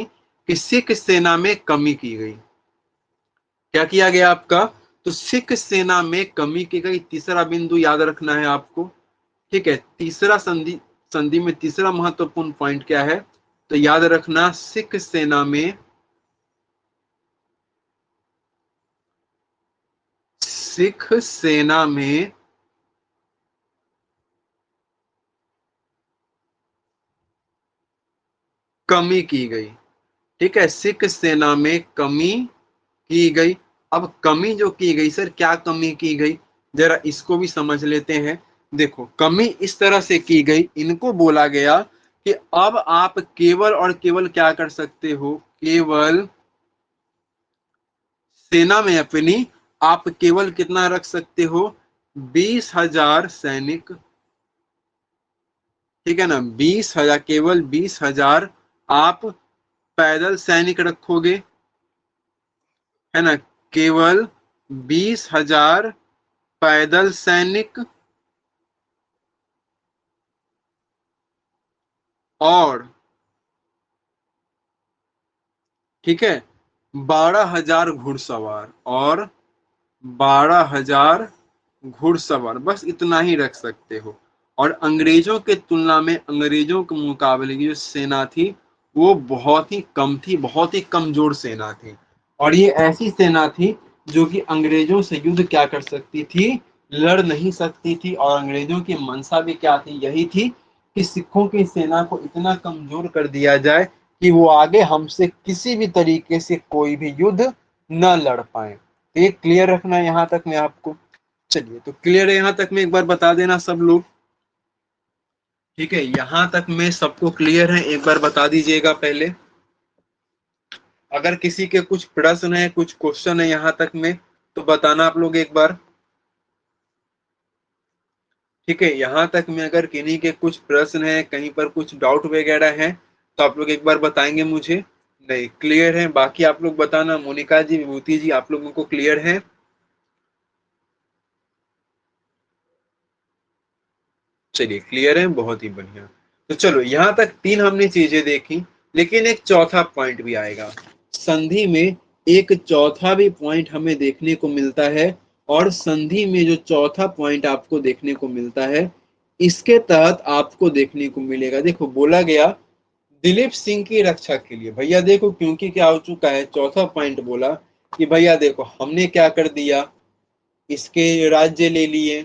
कि सिख सेना में कमी की गई। क्या किया गया आपका, तो सिख सेना में कमी की गई, तीसरा बिंदु याद रखना है आपको। ठीक है, तीसरा संधि, संधि में तीसरा महत्वपूर्ण पॉइंट क्या है, तो याद रखना सिख सेना में, सिख सेना में कमी की गई। ठीक है, सिख सेना में कमी की गई। अब कमी जो की गई सर, क्या कमी की गई, जरा इसको भी समझ लेते हैं। देखो कमी इस तरह से की गई, इनको बोला गया कि अब आप केवल और केवल क्या कर सकते हो, केवल सेना में अपनी आप केवल कितना रख सकते हो, 20,000 सैनिक। ठीक है ना, 20,000, केवल 20,000 आप पैदल सैनिक रखोगे, है ना, केवल 20,000 पैदल सैनिक, और ठीक है 12,000 घुड़सवार, और 12,000 घुड़सवार, बस इतना ही रख सकते हो। और अंग्रेजों के तुलना में, अंग्रेजों के मुकाबले की जो सेना थी वो बहुत ही कम थी, बहुत ही कमजोर सेना थी। और ये ऐसी सेना थी जो कि अंग्रेजों से युद्ध क्या कर सकती थी, लड़ नहीं सकती थी। और अंग्रेजों की मंशा भी क्या थी, यही थी कि सिखों की सेना को इतना कमजोर कर दिया जाए कि वो आगे हमसे किसी भी तरीके से कोई भी युद्ध न लड़ पाए। तो ये क्लियर रखना है यहाँ तक मैं आपको। चलिए, तो क्लियर है यहाँ तक में, एक बार बता देना सब लोग। ठीक है, यहाँ तक में सबको क्लियर है, एक बार बता दीजिएगा पहले। अगर किसी के कुछ प्रश्न है, कुछ क्वेश्चन है यहाँ तक में, तो बताना आप लोग एक बार। ठीक है, यहाँ तक में अगर किन्हीं के कुछ प्रश्न है, कहीं पर कुछ डाउट वगैरह है, तो आप लोग एक बार बताएंगे मुझे। नहीं, क्लियर है, बाकी आप लोग बताना। मोनिका जी, विभूति जी, आप लोगों को क्लियर है? चलिए, क्लियर है, बहुत ही बढ़िया। तो चलो, यहां तक तीन हमने चीजें देखी, लेकिन एक चौथा पॉइंट भी आएगा संधि में। एक चौथा भी पॉइंट हमें देखने को मिलता है, और संधि में जो चौथा पॉइंट आपको देखने को मिलता है, इसके तहत आपको देखने को मिलेगा, देखो बोला गया दिलीप सिंह की रक्षा के लिए। भैया देखो, क्योंकि क्या हो चुका है, चौथा पॉइंट बोला कि भैया देखो हमने क्या कर दिया, इसके राज्य ले लिए,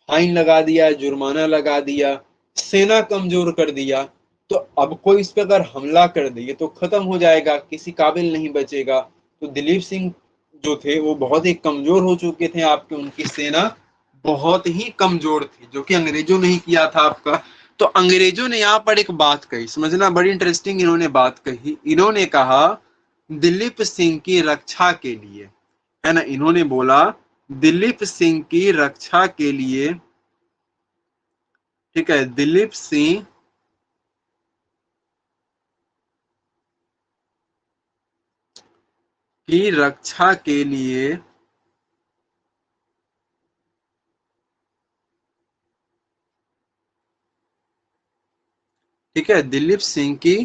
फाइन लगा दिया, जुर्माना लगा दिया, सेना कमजोर कर दिया, तो अब कोई इस पे अगर हमला कर दे तो खत्म हो जाएगा, किसी काबिल नहीं बचेगा। तो दिलीप सिंह जो थे वो बहुत ही कमजोर हो चुके थे आपके, उनकी सेना बहुत ही कमजोर थी, जो कि अंग्रेजों ने ही किया था आपका। तो अंग्रेजों ने यहाँ पर एक बात कही, समझना, बड़ी इंटरेस्टिंग इन्होंने बात कही। इन्होंने कहा दिलीप सिंह की रक्षा के लिए, है ना, इन्होंने बोला दिलीप सिंह की रक्षा के लिए, ठीक है, दिलीप सिंह की रक्षा के लिए, ठीक है, दिलीप सिंह की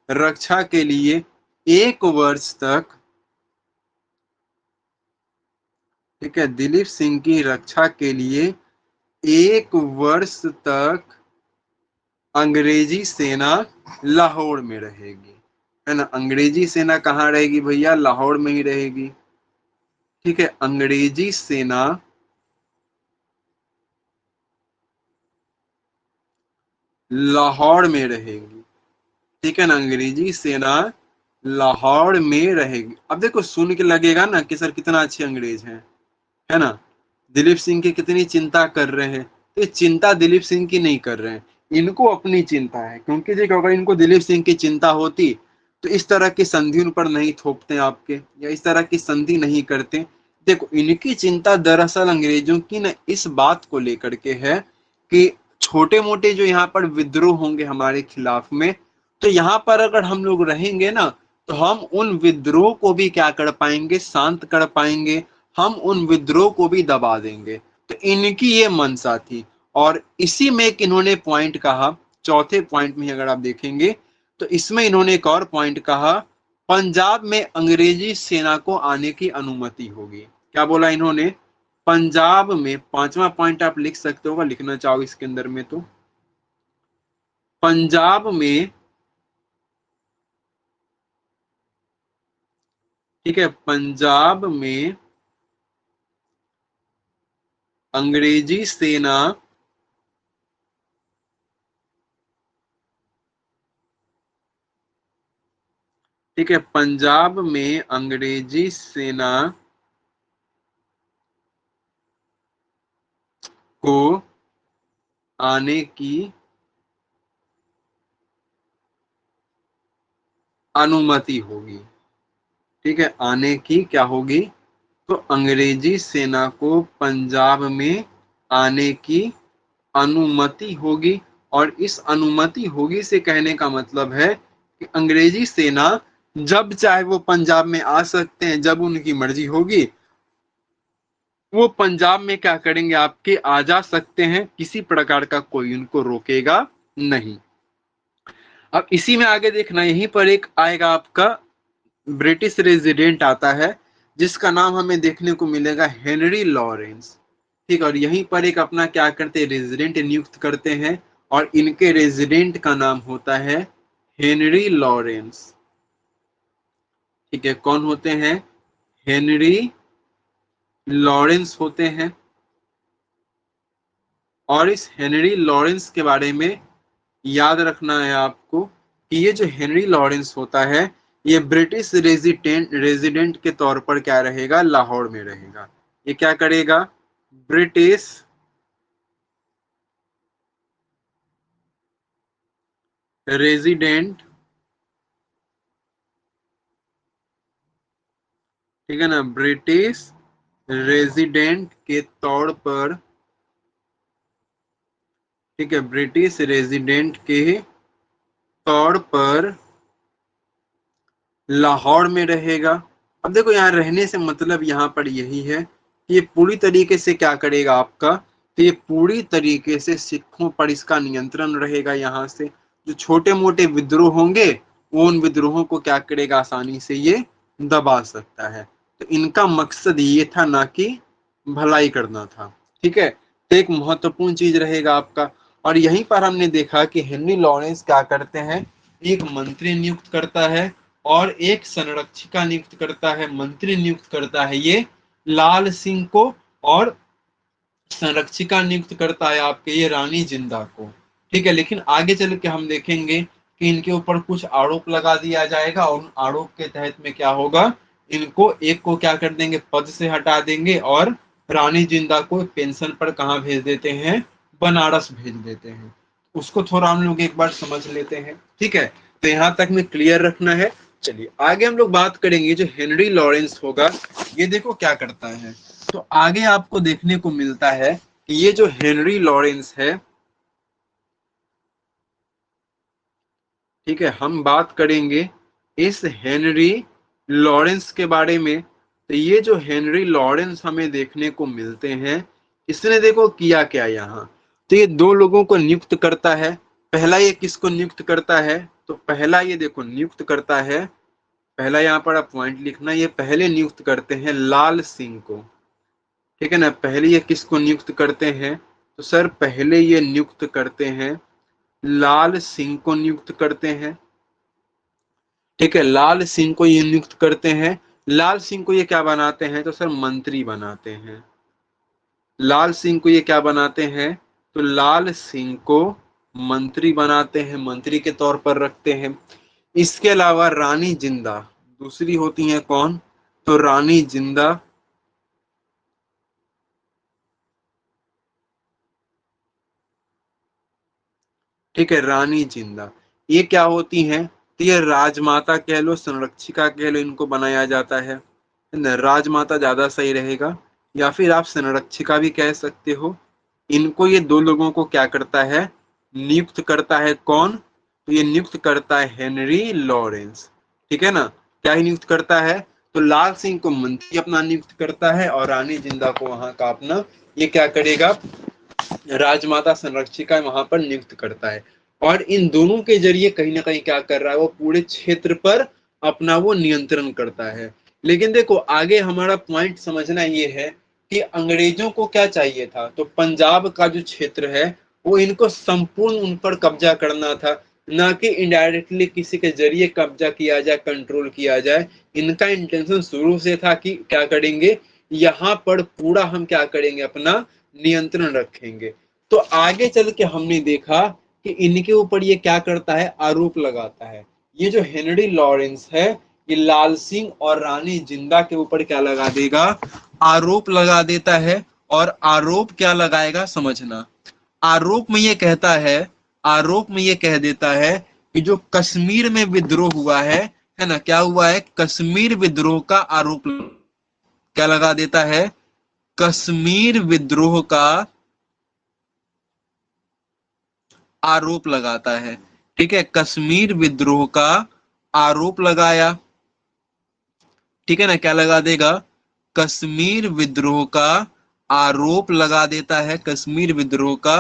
रक्षा के लिए 1 वर्ष तक, ठीक है, दिलीप सिंह की रक्षा के लिए 1 वर्ष तक अंग्रेजी सेना लाहौर में रहेगी, है ना। अंग्रेजी सेना कहाँ रहेगी भैया, लाहौर में ही रहेगी। ठीक है, अंग्रेजी सेना लाहौर में रहेगी, ठीक है ना, अंग्रेजी सेना लाहौर में रहेगी। अब देखो, सुन के लगेगा ना कि सर कितना अच्छे अंग्रेज हैं, है ना, दिलीप सिंह की कितनी चिंता कर रहे हैं। तो ये चिंता दिलीप सिंह की नहीं कर रहे हैं, इनको अपनी चिंता है। क्योंकि देखो, अगर इनको दिलीप सिंह की चिंता होती तो इस तरह की संधि उन पर नहीं थोपते आपके, या इस तरह की संधि नहीं करते। देखो, इनकी चिंता दरअसल अंग्रेजों की न इस बात को लेकर के है कि छोटे मोटे जो यहाँ पर विद्रोह होंगे हमारे खिलाफ में, तो यहाँ पर अगर हम लोग रहेंगे ना, तो हम उन विद्रोह को भी क्या कर पाएंगे, शांत कर पाएंगे, हम उन विद्रोह को भी दबा देंगे। तो इनकी ये मंशा थी। और इसी में एक इन्होंने पॉइंट कहा, चौथे पॉइंट में अगर आप देखेंगे तो इसमें इन्होंने एक और पॉइंट कहा, पंजाब में अंग्रेजी सेना को आने की अनुमति होगी। क्या बोला इन्होंने, पंजाब में, पांचवा पॉइंट आप लिख सकते हो, लिखना चाहो इसके अंदर में, तो पंजाब में, ठीक है, पंजाब में अंग्रेजी सेना, ठीक है, पंजाब में अंग्रेजी सेना को आने की अनुमति होगी। ठीक है, आने की क्या होगी, तो अंग्रेजी सेना को पंजाब में आने की अनुमति होगी। और इस अनुमति होगी से कहने का मतलब है कि अंग्रेजी सेना जब चाहे वो पंजाब में आ सकते हैं, जब उनकी मर्जी होगी वो पंजाब में क्या करेंगे, आपके आ जा सकते हैं, किसी प्रकार का कोई उनको रोकेगा नहीं। अब इसी में आगे देखना, यहीं पर एक आएगा आपका ब्रिटिश रेजिडेंट आता है, जिसका नाम हमें देखने को मिलेगा हेनरी लॉरेंस। ठीक, और यहीं पर एक अपना क्या करते हैं, रेजिडेंट नियुक्त करते हैं, और इनके रेजिडेंट का नाम होता है हेनरी लॉरेंस। ठीक है, कौन होते हैं, हेनरी लॉरेंस होते हैं। और इस हेनरी लॉरेंस के बारे में याद रखना है आपको कि ये जो हेनरी लॉरेंस होता है, ये ब्रिटिश रेजिडेंट के तौर पर क्या रहेगा, लाहौर में रहेगा। ये क्या करेगा, ब्रिटिश रेजिडेंट, ठीक है ना, ब्रिटिश रेजिडेंट के तौर पर, ठीक है, ब्रिटिश रेजिडेंट के तौर पर लाहौर में रहेगा। अब देखो यहाँ रहने से मतलब यहाँ पर यही है कि ये पूरी तरीके से क्या करेगा आपका, तो ये पूरी तरीके से सिखों पर इसका नियंत्रण रहेगा। यहाँ से जो छोटे मोटे विद्रोह होंगे वो उन विद्रोहों को क्या करेगा, आसानी से ये दबा सकता है। तो इनका मकसद ये था, ना कि भलाई करना था। ठीक है, तो एक महत्वपूर्ण चीज रहेगा आपका। और यहीं पर हमने देखा कि हेनरी लॉरेंस क्या करते हैं, एक मंत्री नियुक्त करता है और एक संरक्षिका नियुक्त करता है। मंत्री नियुक्त करता है ये लाल सिंह को, और संरक्षिका नियुक्त करता है आपके ये रानी जिंदा को। ठीक है, लेकिन आगे चल के हम देखेंगे कि इनके ऊपर कुछ आरोप लगा दिया जाएगा, और उन आरोप के तहत में क्या होगा, इनको एक को क्या कर देंगे, पद से हटा देंगे, और रानी जिंदा को पेंशन पर कहाँ भेज देते हैं, बनारस भेज देते हैं। उसको थोड़ा हम लोग एक बार समझ लेते हैं। ठीक है, तो यहाँ तक में क्लियर रखना है। चलिए आगे हम लोग बात करेंगे, जो हेनरी लॉरेंस होगा ये देखो क्या करता है। तो आगे आपको देखने को मिलता है कि ये जो हेनरी लॉरेंस है, ठीक है, हम बात करेंगे इस हेनरी लॉरेंस के बारे में। तो ये जो हेनरी लॉरेंस हमें देखने को मिलते हैं, इसने देखो किया क्या यहाँ, तो ये दो लोगों को नियुक्त करता है। पहला ये किसको नियुक्त करता है, तो पहला ये देखो नियुक्त करता है, पहला यहाँ पर आप पॉइंट लिखना, ये पहले नियुक्त करते हैं लाल सिंह को। ठीक है ना, पहले ये किसको नियुक्त करते हैं, तो सर पहले ये नियुक्त करते हैं लाल सिंह को नियुक्त करते हैं। ठीक है, लाल सिंह को ये नियुक्त करते हैं। लाल सिंह को ये क्या बनाते हैं, तो सर मंत्री बनाते हैं। लाल सिंह को ये क्या बनाते हैं, तो लाल सिंह को मंत्री बनाते हैं, मंत्री के तौर पर रखते हैं। इसके अलावा रानी जिंदा दूसरी होती है, कौन, तो रानी जिंदा, ठीक है, रानी जिंदा ये क्या होती हैं, तो ये राजमाता कह लो, संरक्षिका कह लो, इनको बनाया जाता है। राजमाता ज्यादा सही रहेगा, या फिर आप संरक्षिका भी कह सकते हो। इनको ये दो लोगों को क्या करता है, नियुक्त करता है। कौन, तो ये नियुक्त करता है हेनरी लॉरेंस। ठीक है ना, क्या ही नियुक्त करता है, तो लाल सिंह को मंत्री अपना नियुक्त करता है, और रानी जिंदा को वहां का अपना ये क्या करेगा, राजमाता संरक्षिका वहां पर नियुक्त करता है। और इन दोनों के जरिए कहीं ना कहीं क्या कर रहा है, वो पूरे क्षेत्र पर अपना वो नियंत्रण करता है। लेकिन देखो आगे हमारा पॉइंट समझना ये है कि अंग्रेजों को क्या चाहिए था, तो पंजाब का जो क्षेत्र है वो इनको संपूर्ण उन पर कब्जा करना था, ना कि इनडायरेक्टली किसी के जरिए कब्जा किया जाए, कंट्रोल किया जाए। इनका इंटेंशन शुरू से था कि क्या करेंगे, यहाँ पर पूरा हम क्या करेंगे, अपना नियंत्रण रखेंगे। तो आगे चल के हमने देखा कि इनके ऊपर ये क्या करता है, आरोप लगाता है। ये जो हेनरी लॉरेंस है ये लाल सिंह और रानी जिंदा के ऊपर क्या लगा देगा, आरोप लगा देता है। और आरोप क्या लगाएगा समझना, आरोप में ये कहता है, आरोप में ये कह देता है कि जो कश्मीर में विद्रोह हुआ है है ना, क्या हुआ है, कश्मीर विद्रोह का आरोप क्या लगा देता है, कश्मीर विद्रोह का आरोप लगाता है। ठीक है, कश्मीर विद्रोह का आरोप लगाया। ठीक है ना, क्या लगा देगा, कश्मीर विद्रोह का आरोप लगा देता है, कश्मीर विद्रोह का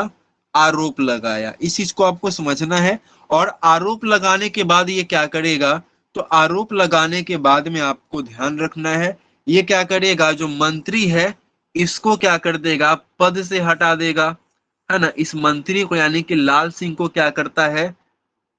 आरोप लगाया। इस चीज को आपको समझना है। और आरोप लगाने के बाद ये क्या करेगा, तो आरोप लगाने के बाद में आपको ध्यान रखना है, ये क्या करेगा, जो मंत्री है इसको क्या कर देगा, पद से हटा देगा। है ना, इस मंत्री को यानी कि लाल सिंह को क्या करता है,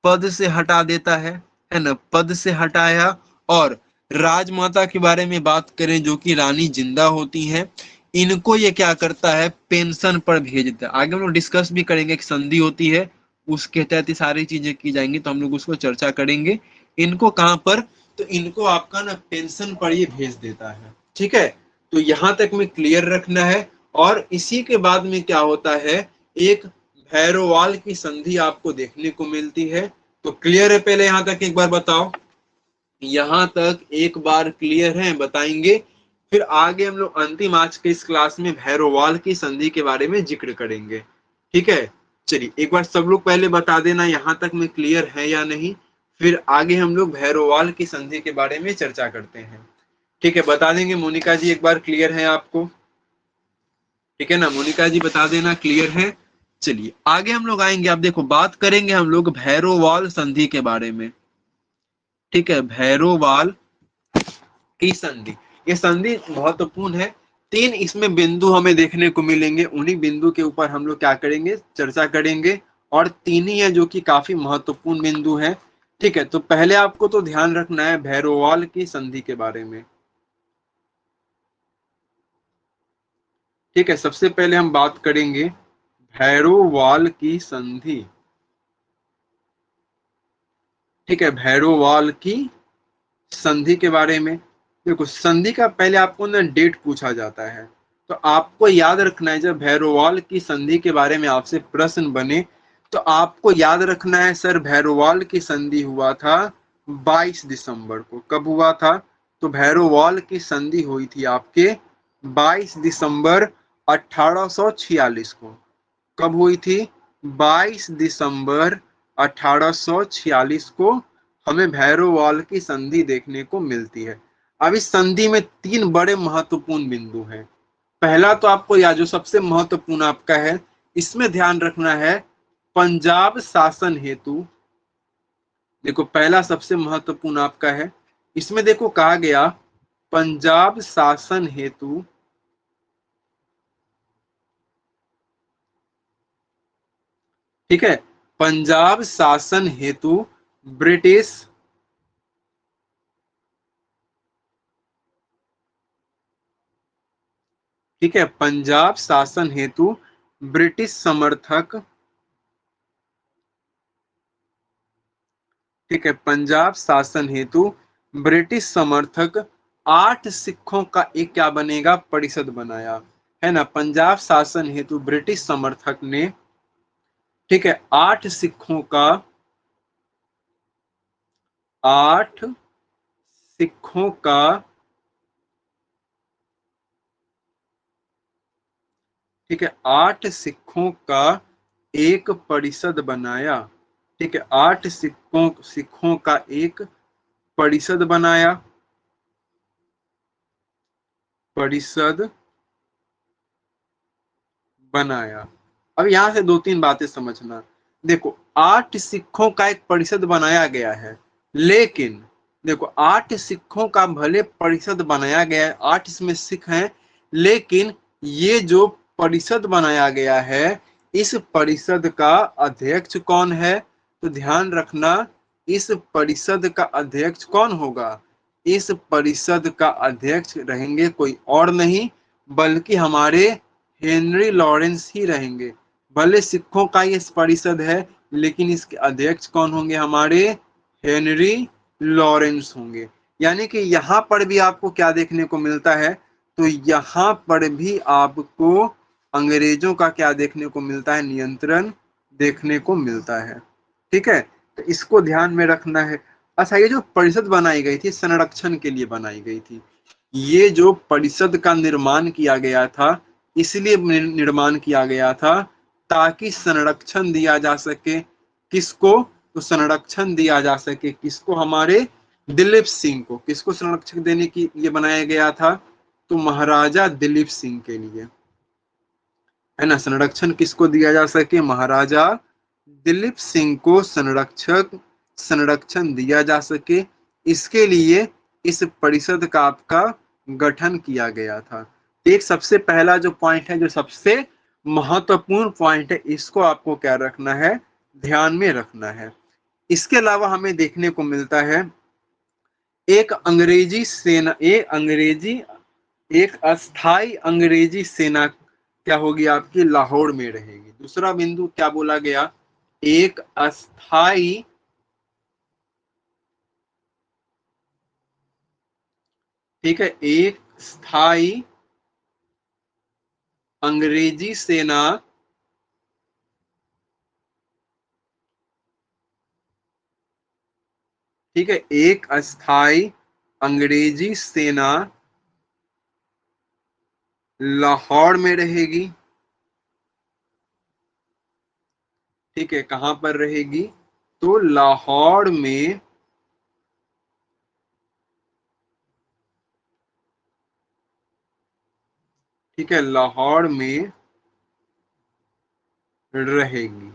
पद से हटा देता है ना, पद से हटाया। और राजमाता के बारे में बात करें जो कि रानी जिंदा होती हैं, इनको ये क्या करता है, पेंशन पर भेज देता है। आगे हम लोग डिस्कस भी करेंगे, एक संधि होती है उसके तहत सारी चीजें की जाएंगी, तो हम लोग उसको चर्चा करेंगे। इनको कहां पर, तो इनको आपका ना पेंशन पर ये भेज देता है। ठीक है, तो यहां तक में क्लियर रखना है। और इसी के बाद में क्या होता है, एक भैरोवाल की संधि आपको देखने को मिलती है। तो क्लियर है, पहले यहां तक एक बार बताओ, यहां तक एक बार क्लियर है, बताएंगे। फिर आगे हम लोग अंतिम आज के इस क्लास में भैरोवाल की संधि के बारे में जिक्र करेंगे। ठीक है, चलिए एक बार सब लोग पहले बता देना यहां तक में क्लियर है या नहीं, फिर आगे हम लोग भैरोवाल की संधि के बारे में चर्चा करते हैं। ठीक है, बता देंगे मोनिका जी, एक बार क्लियर है आपको, ठीक है ना, मोनिका जी बता देना क्लियर है। चलिए आगे हम लोग आएंगे, आप देखो बात करेंगे हम लोग भैरोवाल संधि के बारे में। ठीक है, भैरोवाल की संधि, ये संधि महत्वपूर्ण है। तीन इसमें बिंदु हमें देखने को मिलेंगे, उन्हीं बिंदु के ऊपर हम लोग क्या करेंगे, चर्चा करेंगे। और तीन ही है जो कि काफी महत्वपूर्ण बिंदु है। ठीक है, तो पहले आपको तो ध्यान रखना है भैरोवाल की संधि के बारे में। ठीक है, सबसे पहले हम बात करेंगे भैरोवाल की संधि। ठीक है, भैरोवाल की संधि के बारे में। देखो संधि का पहले आपको ना डेट पूछा जाता है, तो आपको याद रखना है, जब भैरोवाल की संधि के बारे में आपसे प्रश्न बने तो आपको याद रखना है, सर भैरोवाल की संधि हुआ था 22 दिसंबर को। कब हुआ था, तो भैरोवाल की संधि हुई थी आपके 22 दिसंबर 1846 को। कब हुई थी, 22 दिसंबर 1846 को हमें भैरोवाल की संधि देखने को मिलती है। अब इस संधि में तीन बड़े महत्वपूर्ण बिंदु हैं। पहला तो आपको या जो सबसे महत्वपूर्ण आपका है, इसमें ध्यान रखना है पंजाब शासन हेतु। देखो पहला सबसे महत्वपूर्ण आपका है, इसमें देखो कहा गया पंजाब शासन हेतु। ठीक है, पंजाब शासन हेतु ब्रिटिश, ठीक है, पंजाब शासन हेतु ब्रिटिश समर्थक, ठीक है, पंजाब शासन हेतु ब्रिटिश समर्थक 8 सिखों का एक क्या बनेगा, परिषद बनाया। है ना, पंजाब शासन हेतु ब्रिटिश समर्थक ने, ठीक है, 8 सिखों का, 8 सिखों का, ठीक है, 8 सिखों का एक परिषद बनाया। ठीक है, 8 सिखों का एक परिषद बनाया, परिषद बनाया। अब यहां से दो तीन बातें समझना। देखो 8 सिखों का एक परिषद बनाया गया है, लेकिन देखो 8 सिखों का भले परिषद बनाया गया है, 8 इसमें सिख हैं, लेकिन ये जो परिषद बनाया गया है, इस परिषद का अध्यक्ष कौन है, तो ध्यान रखना, इस परिषद का अध्यक्ष कौन होगा, इस परिषद का अध्यक्ष रहेंगे कोई और नहीं बल्कि हमारे हेनरी लॉरेंस ही रहेंगे। भले सिखों का ये परिषद है, लेकिन इसके अध्यक्ष कौन होंगे, हमारे हेनरी लॉरेंस होंगे। यानी कि यहाँ पर भी आपको क्या देखने को मिलता है, तो यहाँ पर भी आपको अंग्रेजों का क्या देखने को मिलता है, नियंत्रण देखने को मिलता है। ठीक है, तो इसको ध्यान में रखना है। अच्छा, ये जो परिषद बनाई गई थी संरक्षण के लिए बनाई गई थी। ये जो परिषद का निर्माण किया गया था, इसलिए निर्माण किया गया था ताकि संरक्षण दिया जा सके। किसको? तो संरक्षण दिया जा सके किसको? हमारे दिलीप सिंह को। किसको संरक्षण देने की ये बनाया गया था? तो महाराजा दिलीप सिंह के लिए, है ना। संरक्षण किसको दिया जा सके? महाराजा दिलीप सिंह को संरक्षण दिया जा सके, इसके लिए इस परिषद का आपका गठन किया गया था। एक सबसे पहला जो पॉइंट है, जो सबसे महत्वपूर्ण पॉइंट है, इसको आपको क्या रखना है? ध्यान में रखना है। इसके अलावा हमें देखने को मिलता है एक अंग्रेजी सेना, एक अस्थाई अंग्रेजी सेना क्या होगी आपकी? लाहौर में रहेगी। दूसरा बिंदु क्या बोला गया? एक अस्थाई, ठीक है, एक स्थाई अंग्रेजी सेना, ठीक है, एक अस्थाई अंग्रेजी सेना लाहौर में रहेगी। ठीक है, कहां पर रहेगी? तो लाहौर में, ठीक है, लाहौर में रहेगी।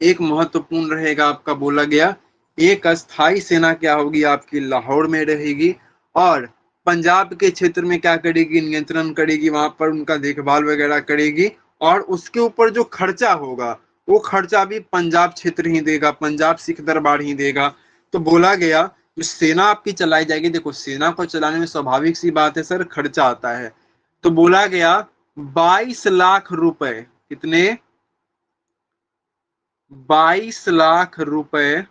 एक महत्वपूर्ण रहेगा आपका बोला गया, एक अस्थाई सेना क्या होगी आपकी? लाहौर में रहेगी। और पंजाब के क्षेत्र में क्या करेगी? नियंत्रण करेगी, वहां पर उनका देखभाल वगैरह करेगी। और उसके ऊपर जो खर्चा होगा, वो खर्चा भी पंजाब क्षेत्र ही देगा, पंजाब सिख दरबार ही देगा। तो बोला गया जो सेना आपकी चलाई जाएगी, देखो सेना को चलाने में स्वाभाविक सी बात है सर, खर्चा आता है। तो बोला गया 22 लाख रुपए, कितने? 22 लाख रुपए,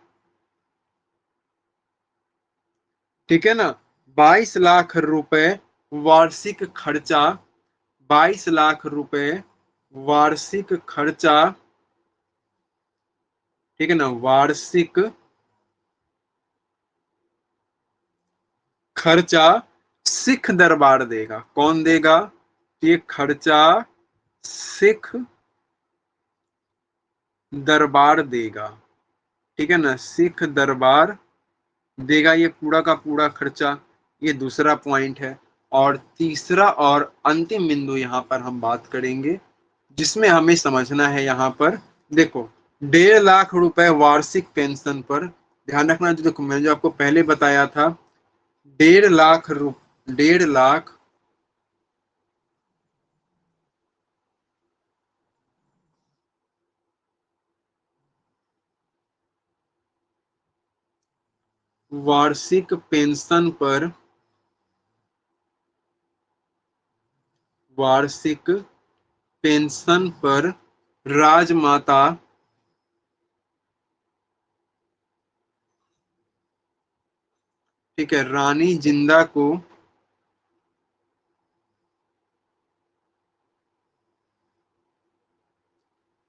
ठीक है ना। 22 लाख रुपए वार्षिक खर्चा, 22 लाख रुपए वार्षिक खर्चा, ठीक है ना, वार्षिक खर्चा सिख दरबार देगा। कौन देगा? ये खर्चा सिख दरबार देगा, ठीक है ना, सिख दरबार देगा ये पूरा का पूरा खर्चा। ये दूसरा पॉइंट है। और तीसरा और अंतिम बिंदु यहाँ पर हम बात करेंगे, जिसमें हमें समझना है यहाँ पर, देखो 1.5 लाख रुपए वार्षिक पेंशन पर ध्यान रखना। जो देखो मैंने जो आपको पहले बताया था, 1.5 लाख वार्षिक पेंशन पर, वार्षिक पेंशन पर राजमाता, ठीक है, रानी जिंदा को,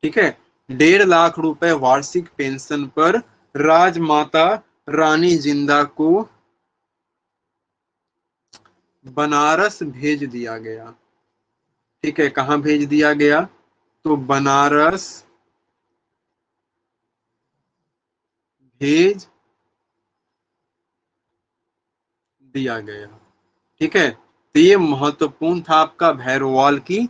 ठीक है, 1.5 लाख रुपए वार्षिक पेंशन पर राजमाता रानी जिंदा को बनारस भेज दिया गया। ठीक है, कहां भेज दिया गया? तो बनारस भेज दिया गया। ठीक है, तो ये महत्वपूर्ण था आपका भैरववाल की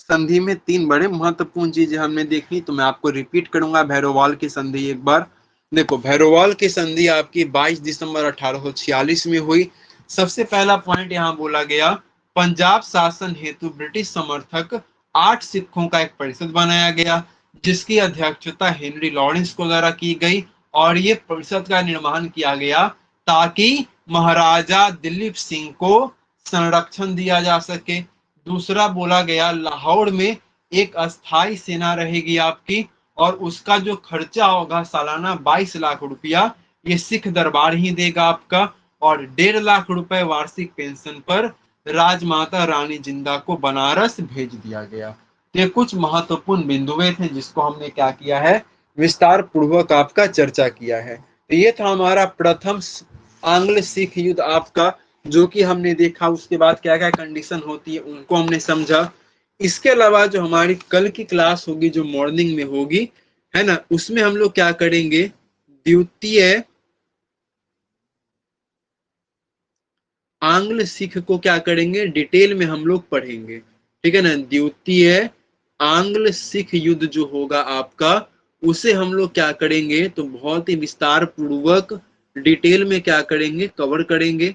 संधि में। 3 बड़े महत्वपूर्ण चीजें हमने देखी, तो मैं आपको रिपीट करूंगा भैरववाल की संधि एक बार। देखो भैरववाल की संधि आपकी 22 दिसंबर 1846 में हुई। सबसे पहला पॉइंट यहाँ बोला गया, पंजाब शासन हेतु ब्रिटिश समर्थक 8 सिखों का एक परिषद बनाया गया, जिसकी अध्यक्षता हेनरी लॉरेंस को द्वारा की गई। और ये परिषद का निर्माण किया गया ताकि महाराजा दिलीप सिंह को संरक्षण दिया जा सके। दूसरा बोला गया, लाहौर में एक अस्थाई सेना रहेगी आपकी, और उसका जो खर्चा होगा सालाना 22 लाख रुपया, ये सिख दरबार ही देगा आपका। और 1.5 लाख रुपए वार्षिक पेंशन पर राजमाता रानी जिंदा को बनारस भेज दिया गया। ये कुछ महत्वपूर्ण बिंदुए थे जिसको हमने क्या किया है, विस्तार पूर्वक आपका चर्चा किया है। तो ये था हमारा प्रथम आंग्ल सिख युद्ध आपका, जो कि हमने देखा। उसके बाद क्या क्या कंडीशन होती है उनको हमने समझा। इसके अलावा जो हमारी कल की क्लास होगी, जो मॉर्निंग में होगी, है ना, उसमें हम लोग क्या करेंगे, द्वितीय आंग्ल सिख को क्या करेंगे, डिटेल में हम लोग पढ़ेंगे। ठीक है ना, द्वितीय आंग्ल सिख युद्ध जो होगा आपका, उसे हम लोग क्या करेंगे, तो बहुत ही विस्तार पूर्वक डिटेल में क्या करेंगे, कवर करेंगे।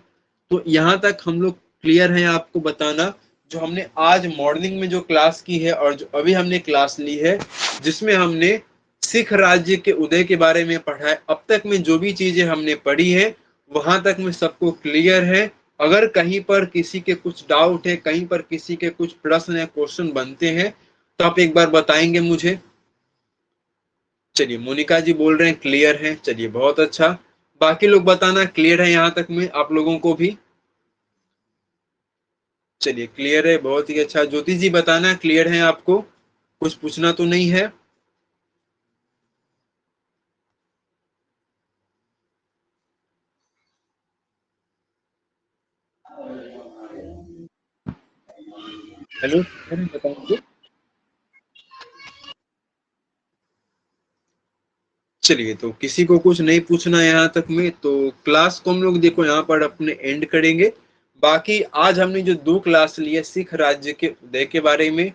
तो यहां तक हम लोग क्लियर है आपको बताना। जो हमने आज मॉर्निंग में जो क्लास की है और जो अभी हमने क्लास ली है, जिसमें हमने सिख राज्य के उदय के बारे में पढ़ा है, अब तक में जो भी चीजें हमने पढ़ी है वहां तक में सबको क्लियर है। अगर कहीं पर किसी के कुछ डाउट है, कहीं पर किसी के कुछ प्रश्न या क्वेश्चन बनते हैं, तो आप एक बार बताएंगे मुझे। चलिए, मोनिका जी बोल रहे हैं क्लियर है, चलिए बहुत अच्छा। बाकी लोग बताना क्लियर है यहां तक में आप लोगों को भी। चलिए क्लियर है, बहुत ही अच्छा। ज्योति जी बताना क्लियर है आपको, कुछ पूछना तो नहीं है। हेलो, बताएंगे। चलिए, तो किसी को कुछ नहीं पूछना है यहाँ तक में, तो क्लास को हम लोग देखो यहाँ पर अपने एंड करेंगे। बाकी आज हमने जो दो क्लास ली है सिख राज्य के उदय के बारे में,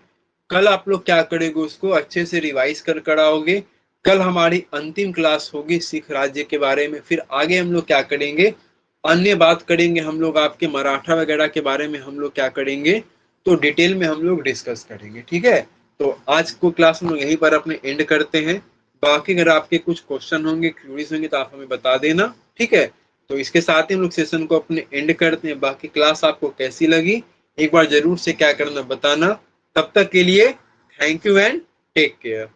कल आप लोग क्या करेंगे, उसको अच्छे से रिवाइज कर कराओगे। कल हमारी अंतिम क्लास होगी सिख राज्य के बारे में। फिर आगे हम लोग क्या करेंगे, अन्य बात करेंगे हम लोग, आपके मराठा वगैरह के बारे में हम लोग क्या करेंगे, तो डिटेल में हम लोग डिस्कस करेंगे। ठीक है, तो आज को क्लास हम लोग यहीं पर अपने एंड करते हैं। बाकी अगर आपके कुछ क्वेश्चन होंगे, क्यूरीज होंगे, तो आप हमें बता देना। ठीक है, तो इसके साथ ही हम लोग सेशन को अपने एंड करते हैं। बाकी क्लास आपको कैसी लगी एक बार जरूर से क्या करना बताना। तब तक के लिए thank you and take care.